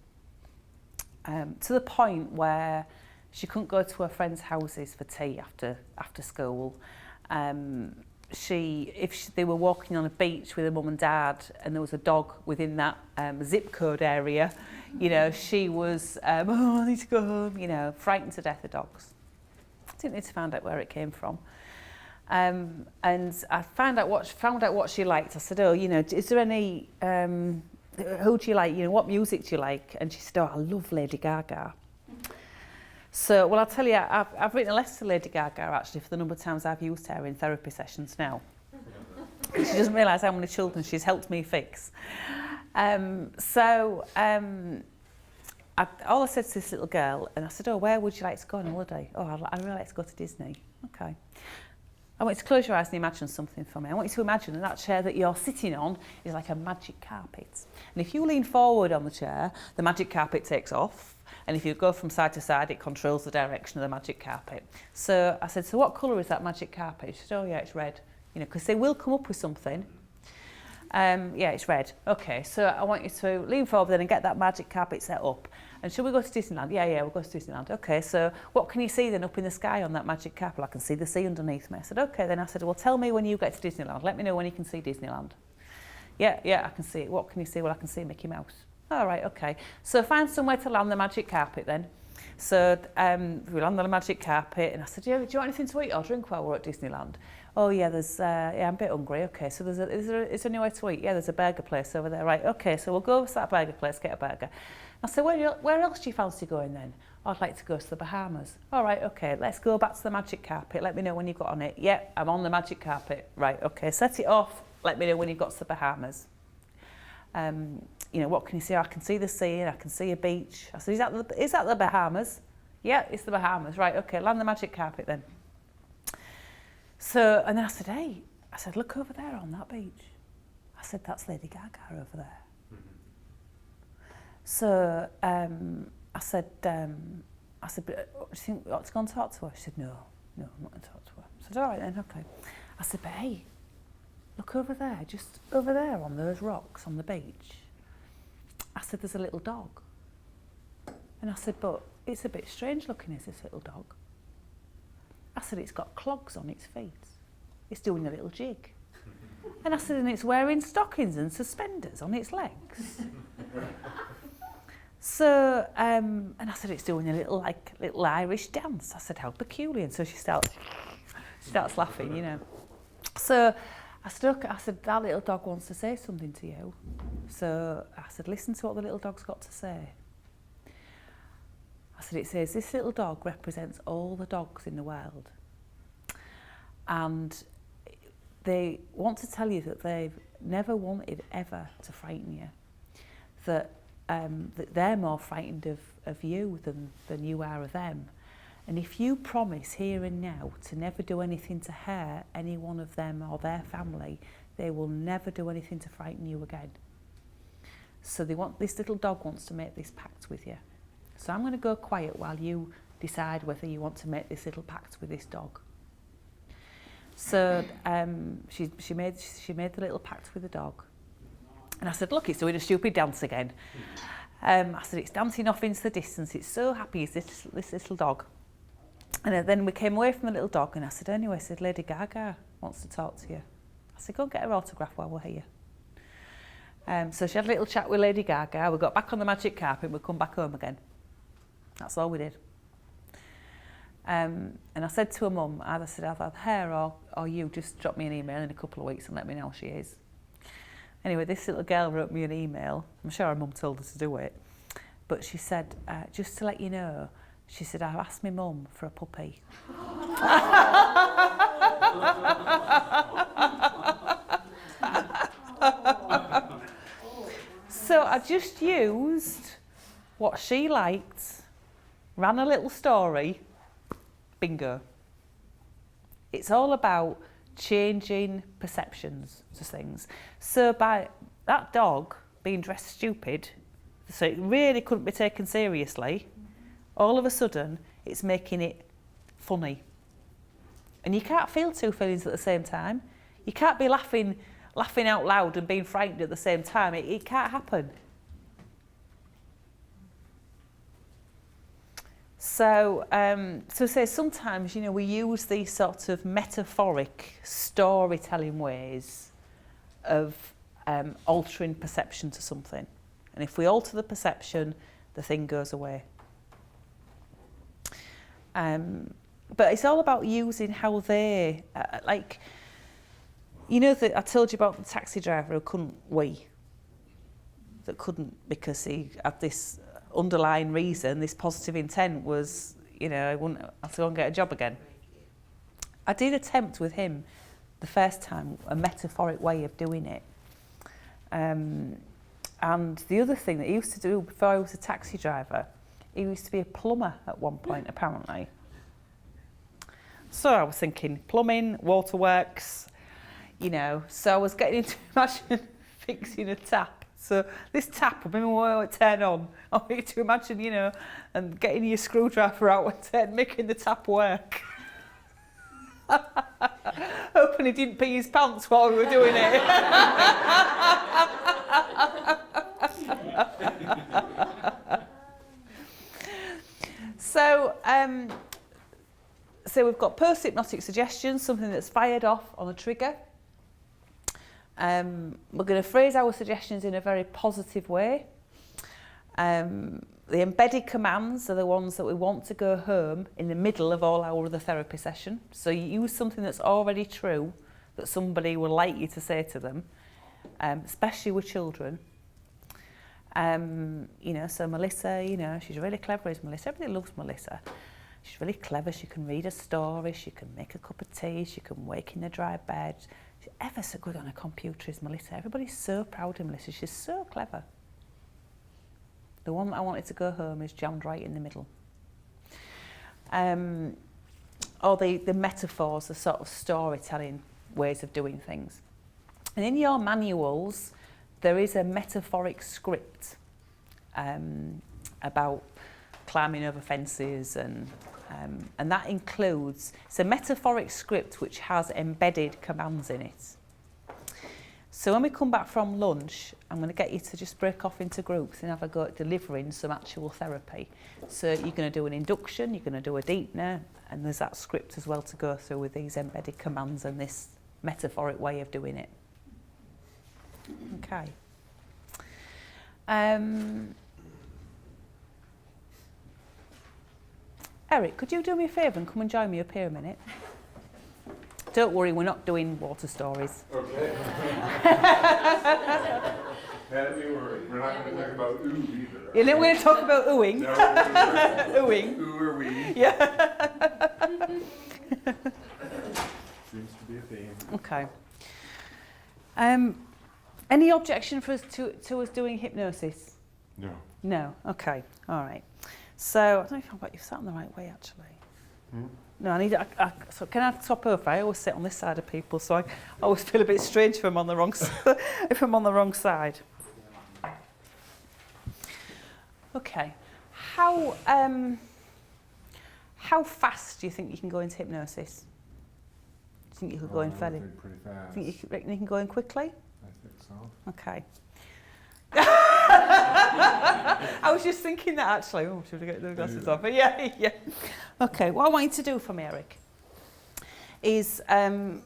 To the point where she couldn't go to her friends' houses for tea after school. They were walking on a beach with her mum and dad, and there was a dog within that zip code area, you know, she was, oh, I need to go home, you know, frightened to death of dogs. Didn't need to find out where it came from. And I found out what she liked. I said, oh, you know, is there any, who do you like, you know, what music do you like? And she said, oh, I love Lady Gaga. So, well, I'll tell you, I've written a letter to Lady Gaga, actually, for the number of times I've used her in therapy sessions now. She doesn't realise how many children she's helped me fix. All I said to this little girl, and I said, oh, where would you like to go on holiday? Oh, I'd really like to go to Disney. Okay. I want you to close your eyes and imagine something for me. I want you to imagine that chair that you're sitting on is like a magic carpet. And if you lean forward on the chair, the magic carpet takes off. And if you go from side to side, it controls the direction of the magic carpet. So I said, so what colour is that magic carpet? She said, oh, yeah, it's red. You know, because they will come up with something. Yeah, it's red. Okay, so I want you to lean forward then and get that magic carpet set up. And should we go to Disneyland? Yeah, we'll go to Disneyland. Okay, so what can you see then up in the sky on that magic carpet? Well, I can see the sea underneath me. I said, okay, then I said, well, tell me when you get to Disneyland. Let me know when you can see Disneyland. Yeah, I can see it. What can you see? Well, I can see Mickey Mouse. All right, okay. So find somewhere to land the magic carpet then. So we land on the magic carpet, and I said, do you want anything to eat or drink while we're at Disneyland? Oh, yeah, I'm a bit hungry. Okay, so is there anywhere to eat? Yeah, there's a burger place over there. Right, okay, so we'll go over to that burger place, get a burger. I said, where else do you fancy going then? Oh, I'd like to go to the Bahamas. All right, okay, let's go back to the magic carpet. Let me know when you've got on it. Yeah, I'm on the magic carpet. Right, okay, set it off. Let me know when you've got to the Bahamas. You know, what can you see? I can see the sea and I can see a beach. I said, is that the Bahamas? Yeah, it's the Bahamas. Right, okay, land the magic carpet then. So, and then I said, look over there on that beach. I said, that's Lady Gaga over there. So I said, but, do you think we ought to go and talk to her? She said, no, I'm not going to talk to her. I said, all right then, okay. I said, but hey, look over there, just over there on those rocks on the beach. I said, there's a little dog. And I said, but it's a bit strange looking, is this little dog? I said, it's got clogs on its feet. It's doing a little jig. And I said, and it's wearing stockings and suspenders on its legs. So, and I said, it's doing a little Irish dance. I said, how peculiar. And so she starts laughing, you know. So I said, that little dog wants to say something to you. So I said, listen to what the little dog's got to say. I said, it says, this little dog represents all the dogs in the world. And they want to tell you that they've never wanted ever to frighten you. That they're more frightened of you than you are of them. And if you promise here and now to never do anything to hurt any one of them or their family, they will never do anything to frighten you again. So this little dog wants to make this pact with you. So I'm going to go quiet while you decide whether you want to make this little pact with this dog. So she made the little pact with the dog. And I said, look, it's doing a stupid dance again. I said, it's dancing off into the distance. It's so happy, is this little dog. And then we came away from the little dog, and I said, anyway, I said, Lady Gaga wants to talk to you. I said, go and get her autograph while we're here. So she had a little chat with Lady Gaga. We got back on the magic carpet and we come back home again. That's all we did. And I said to her mum, either said, I've had her or you just drop me an email in a couple of weeks and let me know how she is. Anyway, this little girl wrote me an email. I'm sure her mum told her to do it. But she said, just to let you know, she said, I've asked my mum for a puppy. So I just used what she liked, ran a little story, bingo. It's all about changing perceptions to things. So by that dog being dressed stupid, so it really couldn't be taken seriously, all of a sudden it's making it funny. And you can't feel two feelings at the same time. You can't be laughing out loud and being frightened at the same time. It can't happen. So, say sometimes, you know, we use these sorts of metaphoric storytelling ways of altering perception to something. And if we alter the perception, the thing goes away. But it's all about using how they, you know, that I told you about the taxi driver who couldn't wee. That couldn't because he had this underlying reason, this positive intent was, you know, I wouldn't have to go and get a job again. I did attempt with him the first time a metaphoric way of doing it. And the other thing that he used to do before he was a taxi driver, he used to be a plumber at one point, apparently. So I was thinking plumbing, waterworks, you know, so I was getting into imagine fixing a tap. So this tap, I remember when it turned on, I want you to imagine, you know, and getting your screwdriver out and making the tap work. Hoping he didn't pee his pants while we were doing it. So we've got post-hypnotic suggestions, something that's fired off on a trigger. We're going to phrase our suggestions in a very positive way. The embedded commands are the ones that we want to go home in the middle of all our other therapy session. So you use something that's already true that somebody would like you to say to them, especially with children. You know, so Melissa, you know, she's really clever, is Melissa. Everybody loves Melissa. She's really clever. She can read a story. She can make a cup of tea. She can wake in a dry bed. She's ever so good on a computer, is Melissa. Everybody's so proud of Melissa. She's so clever. The one that I wanted to go home is jammed right in the middle. Or the metaphors, the sort of storytelling ways of doing things. And in your manuals, there is a metaphoric script about climbing over fences, and that includes, it's a metaphoric script which has embedded commands in it. So when we come back from lunch, I'm going to get you to just break off into groups and have a go at delivering some actual therapy. So you're going to do an induction, you're going to do a deepener, and there's that script as well to go through with these embedded commands and this metaphoric way of doing it. Okay. Eric, could you do me a favour and come and join me up here a minute? Don't worry, we're not doing water stories. Okay. Don't be worried. We're not going to talk about ooh either. You're not going to talk about oohing? No, Oohing. ooh or wee. Yeah. Seems to be a theme. Okay. Any objection for us to us doing hypnosis? No. No. Okay. All right. So I don't know if I've got you sat in the right way actually. Hmm? No, I need. So can I swap over? I always sit on this side of people, so I always feel a bit strange if I'm on the wrong if I'm on the wrong side. Okay. How fast do you think you can go into hypnosis? Do you think you could go in fairly? I think pretty fast. Think you reckon you can go in quickly? I think so. Okay. I was just thinking that actually. Oh, should I get the glasses off? But yeah. Okay, what I want you to do for me, Eric, is you don't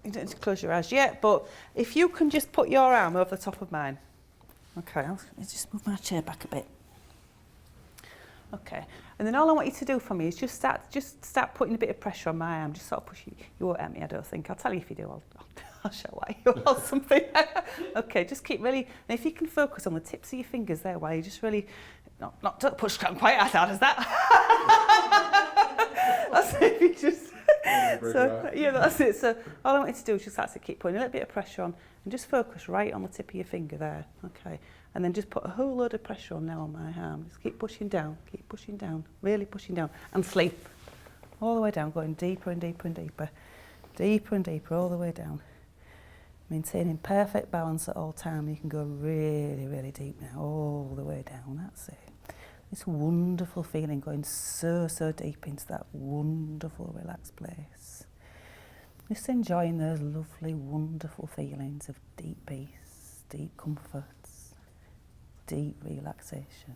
need to close your eyes yet, but if you can just put your arm over the top of mine. Okay, I'll just move my chair back a bit. Okay, and then all I want you to do for me is just start putting a bit of pressure on my arm. Just sort of push you. You won't hurt me, I don't think. I'll tell you if you do. I'll show why or something. Okay, just keep really. And if you can focus on the tips of your fingers there, while you just really don't push quite as hard as that. That's it. If you just. So yeah, that's it. So all I want you to do is just actually keep putting a little bit of pressure on and just focus right on the tip of your finger there. Okay. And then just put a whole load of pressure on now on my arm. Just keep pushing down, really pushing down. And sleep. All the way down, going deeper and deeper and deeper. Deeper and deeper, all the way down. Maintaining perfect balance at all time. You can go really, really deep now, all the way down. That's it. This wonderful feeling going so deep into that wonderful, relaxed place. Just enjoying those lovely, wonderful feelings of deep peace, deep comfort, deep relaxation.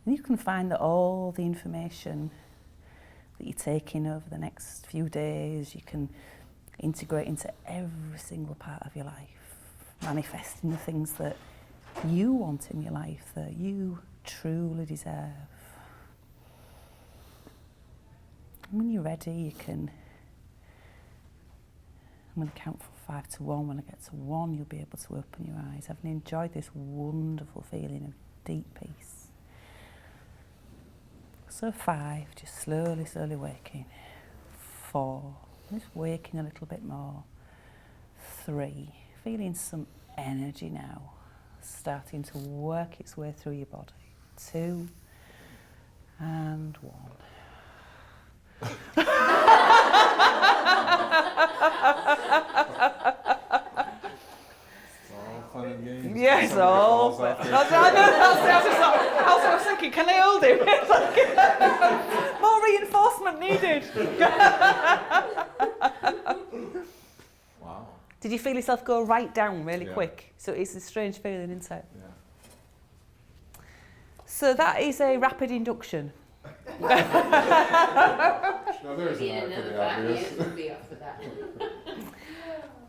And you can find that all the information that you're taking over the next few days, you can integrate into every single part of your life, manifesting the things that you want in your life, that you truly deserve. And when you're ready, you can, I'm going to count from 5 to 1. When I get to 1, you'll be able to open your eyes, having enjoyed this wonderful feeling of deep peace. So 5, just slowly waking. 4, just waking a little bit more. 3, feeling some energy now, starting to work its way through your body. 2, and 1. Fun and games. Yes, Somebody all falls off fun. their I was thinking, can I hold him? It's like, more reinforcement needed. Wow. Did you feel yourself go right down really Yeah. quick? So it's a strange feeling, isn't it? Yeah. So that is a rapid induction. Now there's an art for the obvious. be up for that.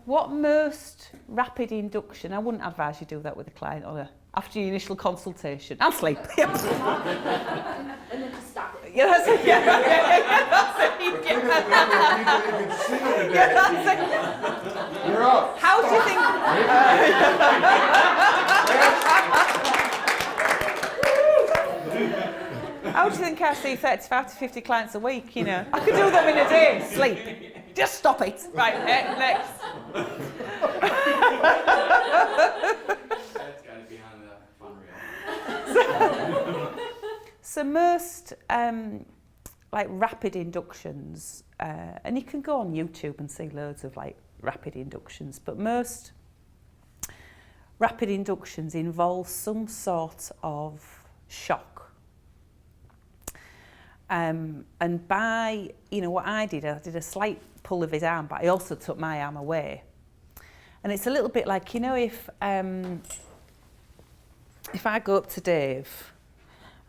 What most rapid induction, I wouldn't advise you do that with a client after your initial consultation. And sleep. Yep. And then just stop it. Yeah, that's it. Yeah, that's it. But think of the number of people you can see today. Yeah, that's it. You're up. How do you think? How do you think I see 35 to 50 clients a week? You know, I could do them in a day. Sleep. Just stop it. Right, next. That's gotta be on the fun reel. So most like rapid inductions, and you can go on YouTube and see loads of like rapid inductions, but most rapid inductions involve some sort of shock. And by, what I did a slight pull of his arm, but I also took my arm away. And it's a little bit like, if I go up to Dave,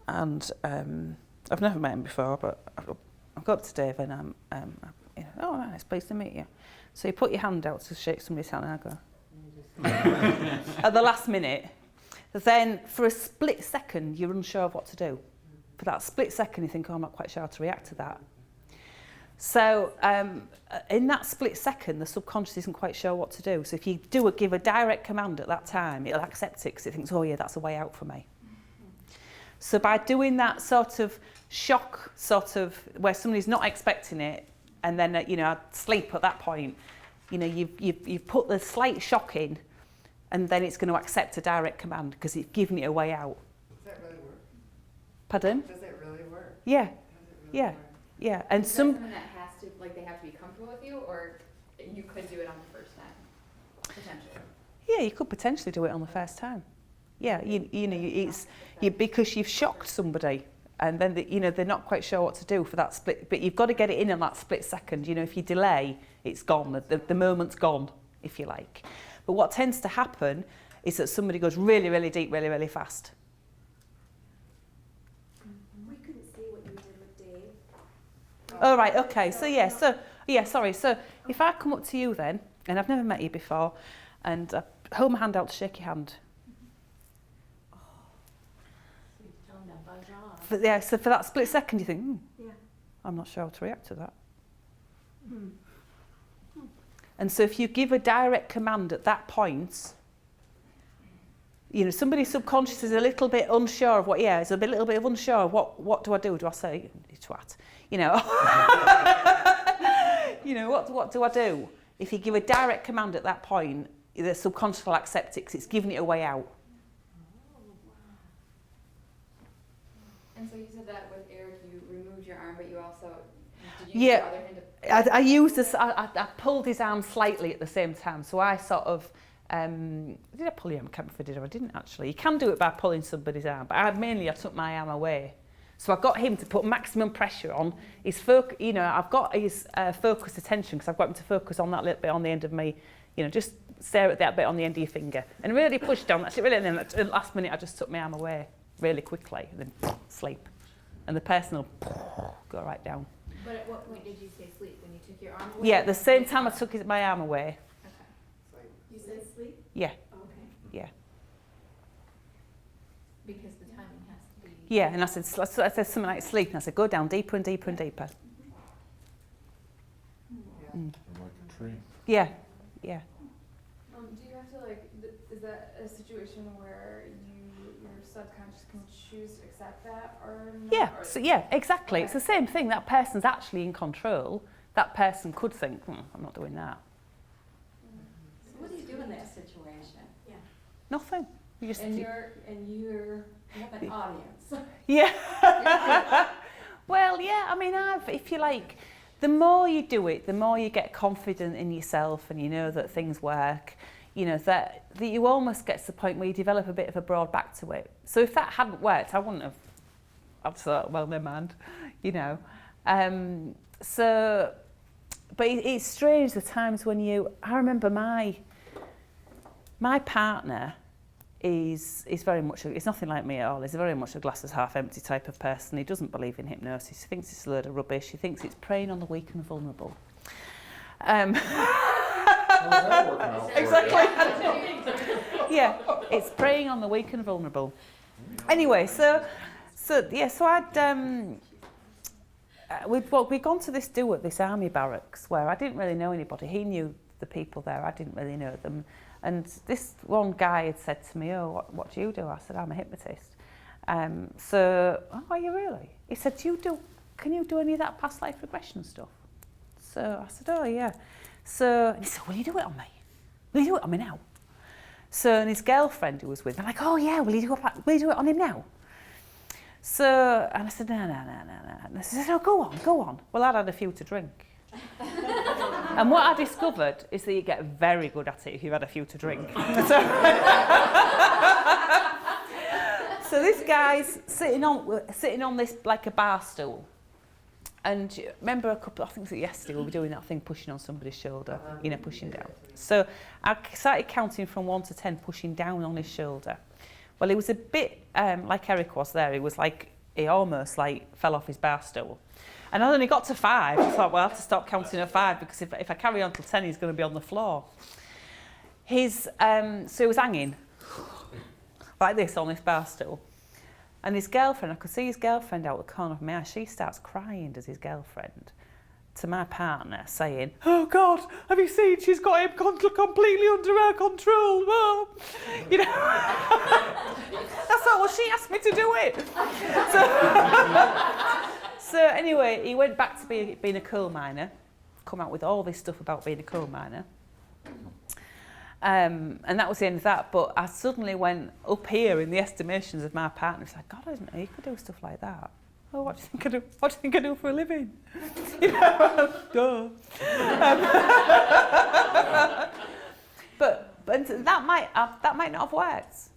and I've never met him before, but I go up to Dave and I'm oh, nice, pleased to meet you. So you put your hand out to shake somebody's hand and I go, at the last minute. Then for a split second, you're unsure of what to do. For that split second, you think, oh, I'm not quite sure how to react to that. So in that split second, the subconscious isn't quite sure what to do. So if you give a direct command at that time, it'll accept it because it thinks, oh yeah, that's a way out for me. So by doing that sort of shock, where somebody's not expecting it, and then I'd sleep at that point, you've put the slight shock in, and then it's going to accept a direct command because it's giving it a way out. Does that really work? Pardon? Does it really work? Yeah, Does it really yeah, work? yeah. And Is that some. something that has to, they have to be comfortable with you, or you could do it on the first time, potentially? Yeah, you could potentially do it on the first time. Yeah, it's because you've shocked somebody, and then they're not quite sure what to do for that split. But you've got to get it in that split second. If you delay, it's gone. The moment's gone, if you like. But what tends to happen is that somebody goes really, really deep, really, really fast. We couldn't see what you did with Dave. Oh right, okay. Sorry. So if I come up to you then, and I've never met you before, and I hold my hand out to shake your hand. So for that split second, you think, Yeah. I'm not sure how to react to that. And so if you give a direct command at that point, somebody's subconscious is a little bit unsure of is a little bit unsure of what do I do? Do I say, you twat? What do I do? If you give a direct command at that point, the subconscious will accept it because it's giving it a way out. And so you said that with Eric, you removed your arm, but you also, did you use Yeah. your other hand to... I used this. I pulled his arm slightly at the same time, so I sort of did I pull your arm? I can't remember if I did or I didn't actually. You can do it by pulling somebody's arm, but I took my arm away, so I got him to put maximum pressure on his I've got his focused attention because I've got him to focus on that little bit on the end of my, just stare at that bit on the end of your finger and really pushed on. That's it, really. And then at the last minute, I just took my arm away really quickly and then sleep, and the person will go right down. But at what point did you say sleep? When you took your arm away? Yeah, at the same time I took my arm away. Okay. You said sleep? Yeah, Okay. yeah. Because the timing has to be... Yeah, and I said something like sleep, and I said go down deeper and deeper and deeper. Yeah. Mm. Like a tree. Yeah, yeah. Do you have to is that a situation where your subconscious can choose to accept that or not? Yeah, Or- so yeah, exactly. Okay. It's the same thing. That person's actually in control. That person could think, I'm not doing that. So what do you do in that situation? Yeah. Nothing. You just And you have an audience. yeah. Well, yeah. I mean, if you like, the more you do it, the more you get confident in yourself, and you know that things work. That you almost get to the point where you develop a bit of a broad back to it. So if that hadn't worked, I wouldn't have. I'd thought, well, never mind. So, but it's strange the times when I remember my partner is very much, it's nothing like me at all. He's very much a glass is half empty type of person. He doesn't believe in hypnosis. He thinks it's a load of rubbish. He thinks it's preying on the weak and vulnerable. How's that working out for you? Exactly. Yeah, it's preying on the weak and vulnerable. Anyway, so I'd we'd gone to this do at this army barracks where I didn't really know anybody. He knew the people there. I didn't really know them. And this one guy had said to me, "Oh, what do you do?" I said, "I'm a hypnotist." So, "Oh, are you really?" He said, "Can you do any of that past life regression stuff?" So I said, "Oh, yeah." So and he said, "Will you do it on me? Will you do it on me now?" So and his girlfriend who was with me, I'm like, "Oh yeah, will you do it on him now?" So and I said, "No." And I said, "No, go on." Well, I'd had a few to drink. And what I discovered is that you get very good at it if you've had a few to drink. So this guy's sitting on this like a bar stool. And remember I think it was yesterday, we were doing that thing, pushing on somebody's shoulder, pushing down. So I started counting from 1 to 10, pushing down on his shoulder. Well, he was a bit like Eric was there. He was like, he almost like fell off his bar stool. And I only got to 5. I thought, well, I have to stop counting at 5 because if I carry on till 10, he's going to be on the floor. So he was hanging like this on this bar stool. And his girlfriend, I could see his girlfriend out the corner of my eye. She starts crying, does his girlfriend, to my partner, saying, "Oh God, have you seen? She's got him completely under her control." Oh. I thought, well, she asked me to do it. So anyway, he went back to being a coal miner, come out with all this stuff about being a coal miner. And that was the end of that. But I suddenly went up here in the estimations of my partner. It's like, God, isn't he? He could do stuff like that. Oh, what do you think I do? What do you think I do for a living? Duh. But that might not have worked.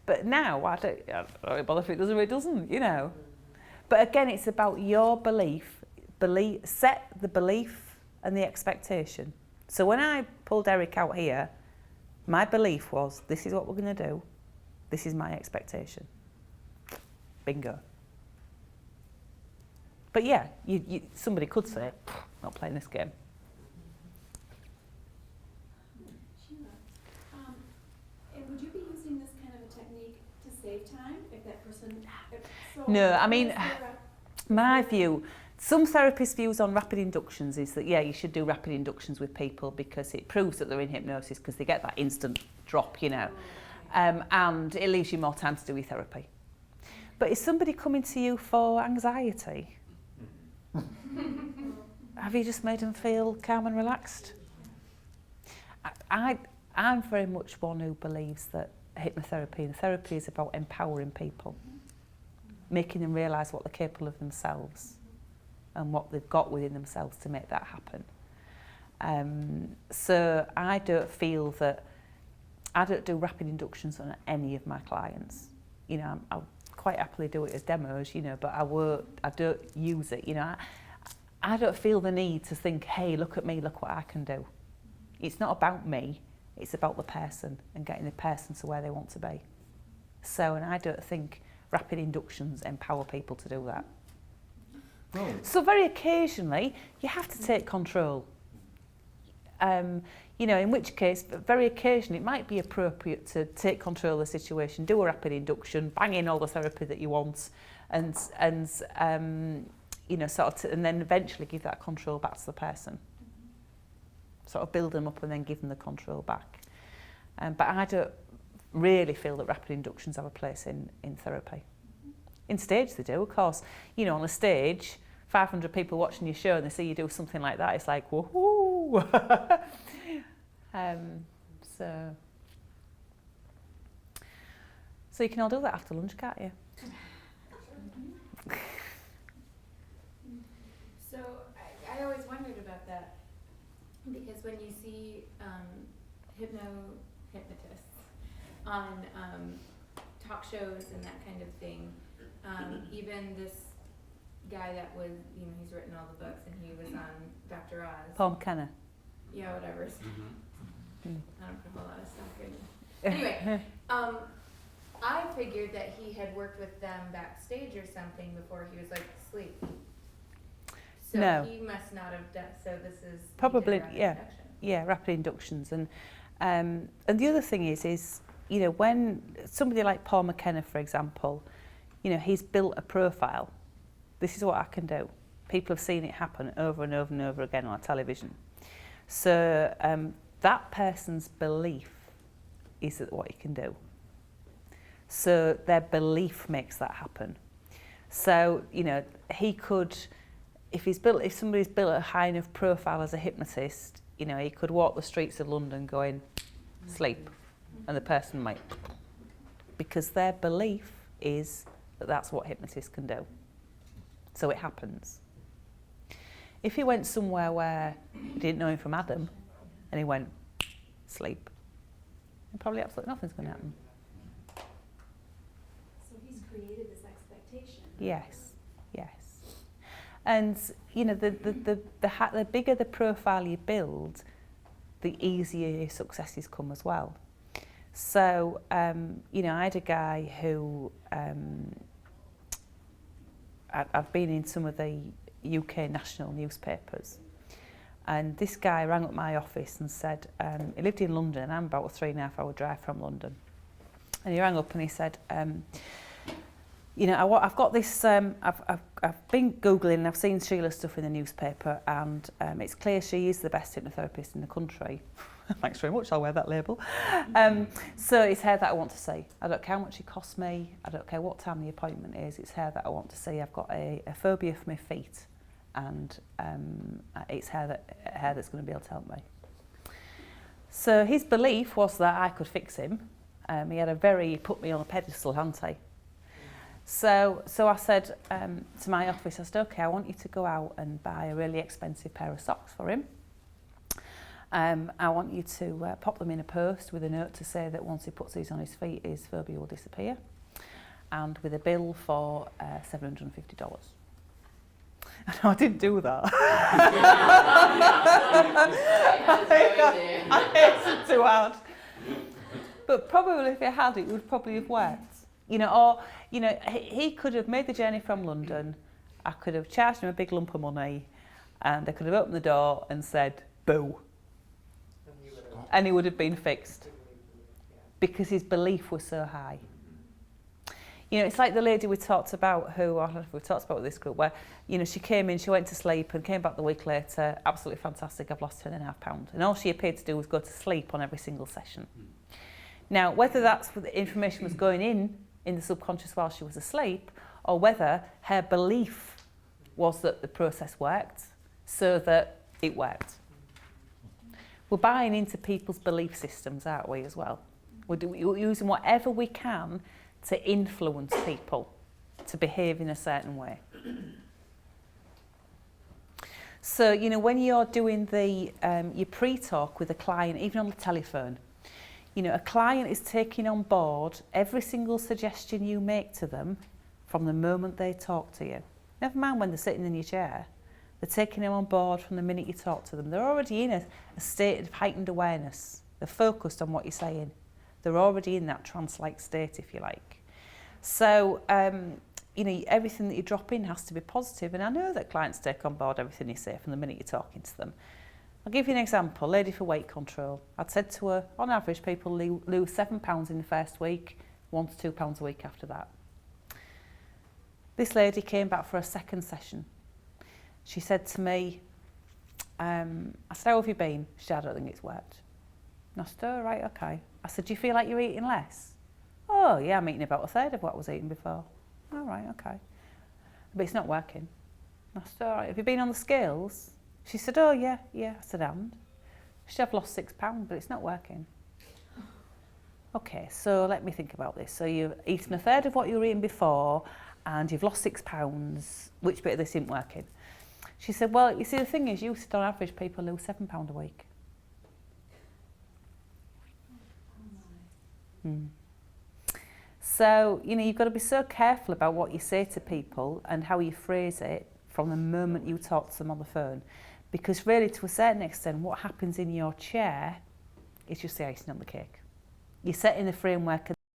But now I don't bother if it does or it doesn't. But again, it's about your belief. Set the belief and the expectation. So when I pulled Eric out here, my belief was, this is what we're going to do. This is my expectation. Bingo. But yeah, somebody could say, not playing this game. Sheila, and would you be using this kind of a technique to save time if that person... No, I mean, my view... Some therapists' views on rapid inductions is that, yeah, you should do rapid inductions with people because it proves that they're in hypnosis because they get that instant drop, and it leaves you more time to do your therapy. But is somebody coming to you for anxiety? Have you just made them feel calm and relaxed? I'm very much one who believes that hypnotherapy and therapy is about empowering people, making them realise what they're capable of themselves and what they've got within themselves to make that happen. So I don't feel that, I don't do rapid inductions on any of my clients. I'll quite happily do it as demos, but I don't use it. I don't feel the need to think, hey, look at me, look what I can do. It's not about me, it's about the person and getting the person to where they want to be. And I don't think rapid inductions empower people to do that. No. So very occasionally, you have to take control. In which case, very occasionally, it might be appropriate to take control of the situation, do a rapid induction, bang in all the therapy that you want, and then eventually give that control back to the person. Sort of build them up and then give them the control back. But I don't really feel that rapid inductions have a place in therapy. In stage they do, of course. On a stage, 500 people watching your show and they see you do something like that, it's like, woohoo! So you can all do that after lunch, can't you? So I always wondered about that because when you see hypnotists on talk shows and that kind of thing, even this guy that was, he's written all the books and he was on Dr. Oz. Paul McKenna. Yeah, whatever. I don't put a lot of stuff in. Anyway, I figured that he had worked with them backstage or something before he was asleep. So No. he must not have done, so this is... Probably, rapid yeah. induction. Yeah, rapid inductions. And the other thing is when somebody like Paul McKenna, for example, he's built a profile. This is what I can do. People have seen it happen over and over and over again on television. So that person's belief is what he can do. So their belief makes that happen. So, he could, if somebody's built a high enough profile as a hypnotist, he could walk the streets of London going, sleep, and the person might, because their belief is that that's what hypnotists can do. So it happens. If he went somewhere where he didn't know him from Adam, and he went, sleep, then probably absolutely nothing's going to happen. Yes, yes. And you know, the bigger the profile you build, the easier your successes come as well. So, you know, I had a guy who I've been in some of the UK national newspapers, and this guy rang up my office and said, he lived in London, and I'm about a 3.5 hour drive from London, and he rang up and he said, you know, I've got this, I've been Googling and I've seen Sheila's stuff in the newspaper, and it's clear she is the best hypnotherapist in the country. Thanks very much, I'll wear that label. So it's her that I want to see. I don't care how much it costs me, I don't care what time the appointment is, it's her that I want to see. I've got a phobia for my feet, and it's her that's going to be able to help me. So his belief was that I could fix him. He put me on a pedestal, hadn't he? So I said to my office, I said, okay, I want you to go out and buy a really expensive pair of socks for him. I want you to pop them in a post with a note to say that once he puts these on his feet, his phobia will disappear, and with a bill for $750. And I didn't do that. I hated to add. But probably if I had, it would probably have worked. You know, or, you know, he could have made the journey from London. I could have charged him a big lump of money, and I could have opened the door and said, boo. And he would have been fixed because his belief was so high. You know, it's like the lady we talked about who, I don't know if we talked about with this group, where, you know, she came in, she went to sleep and came back the week later, absolutely fantastic, I've lost 10.5 pounds. And all she appeared to do was go to sleep on every single session. Now, whether that's what the information was going in the subconscious while she was asleep, or whether her belief was that the process worked, so that it worked. We're buying into people's belief systems, aren't we, as well? We're using whatever we can to influence people to behave in a certain way. So, you know, when you're doing your pre-talk with a client, even on the telephone, you know, a client is taking on board every single suggestion you make to them from the moment they talk to you. Never mind when they're sitting in your chair. They're taking them on board from the minute you talk to them. They're already in a state of heightened awareness. They're focused on what you're saying. They're already in that trance-like state, if you like. So, you know, everything that you drop in has to be positive. And I know that clients take on board everything you say from the minute you're talking to them. I'll give you an example. Lady for weight control. I'd said to her, on average, people lose 7 pounds in the first week, 1 to 2 pounds a week after that. This lady came back for a second session. She said to me, I said, how have you been? She said, I don't think it's worked. And I said, oh, right, okay. I said, do you feel like you're eating less? Oh, yeah, I'm eating about a third of what I was eating before. All right, okay. But it's not working. And I said, all right, have you been on the scales? She said, oh, yeah. I said, and? She said, I've lost 6 pounds, but it's not working. Okay, so let me think about this. So you've eaten a third of what you were eating before, and you've lost 6 pounds. Which bit of this isn't working? She said, well, you see, the thing is, you said on average people lose 7 pounds a week. So, you know, you've got to be so careful about what you say to people and how you phrase it from the moment you talk to them on the phone. Because really, to a certain extent, what happens in your chair is just the icing on the cake. You're setting the framework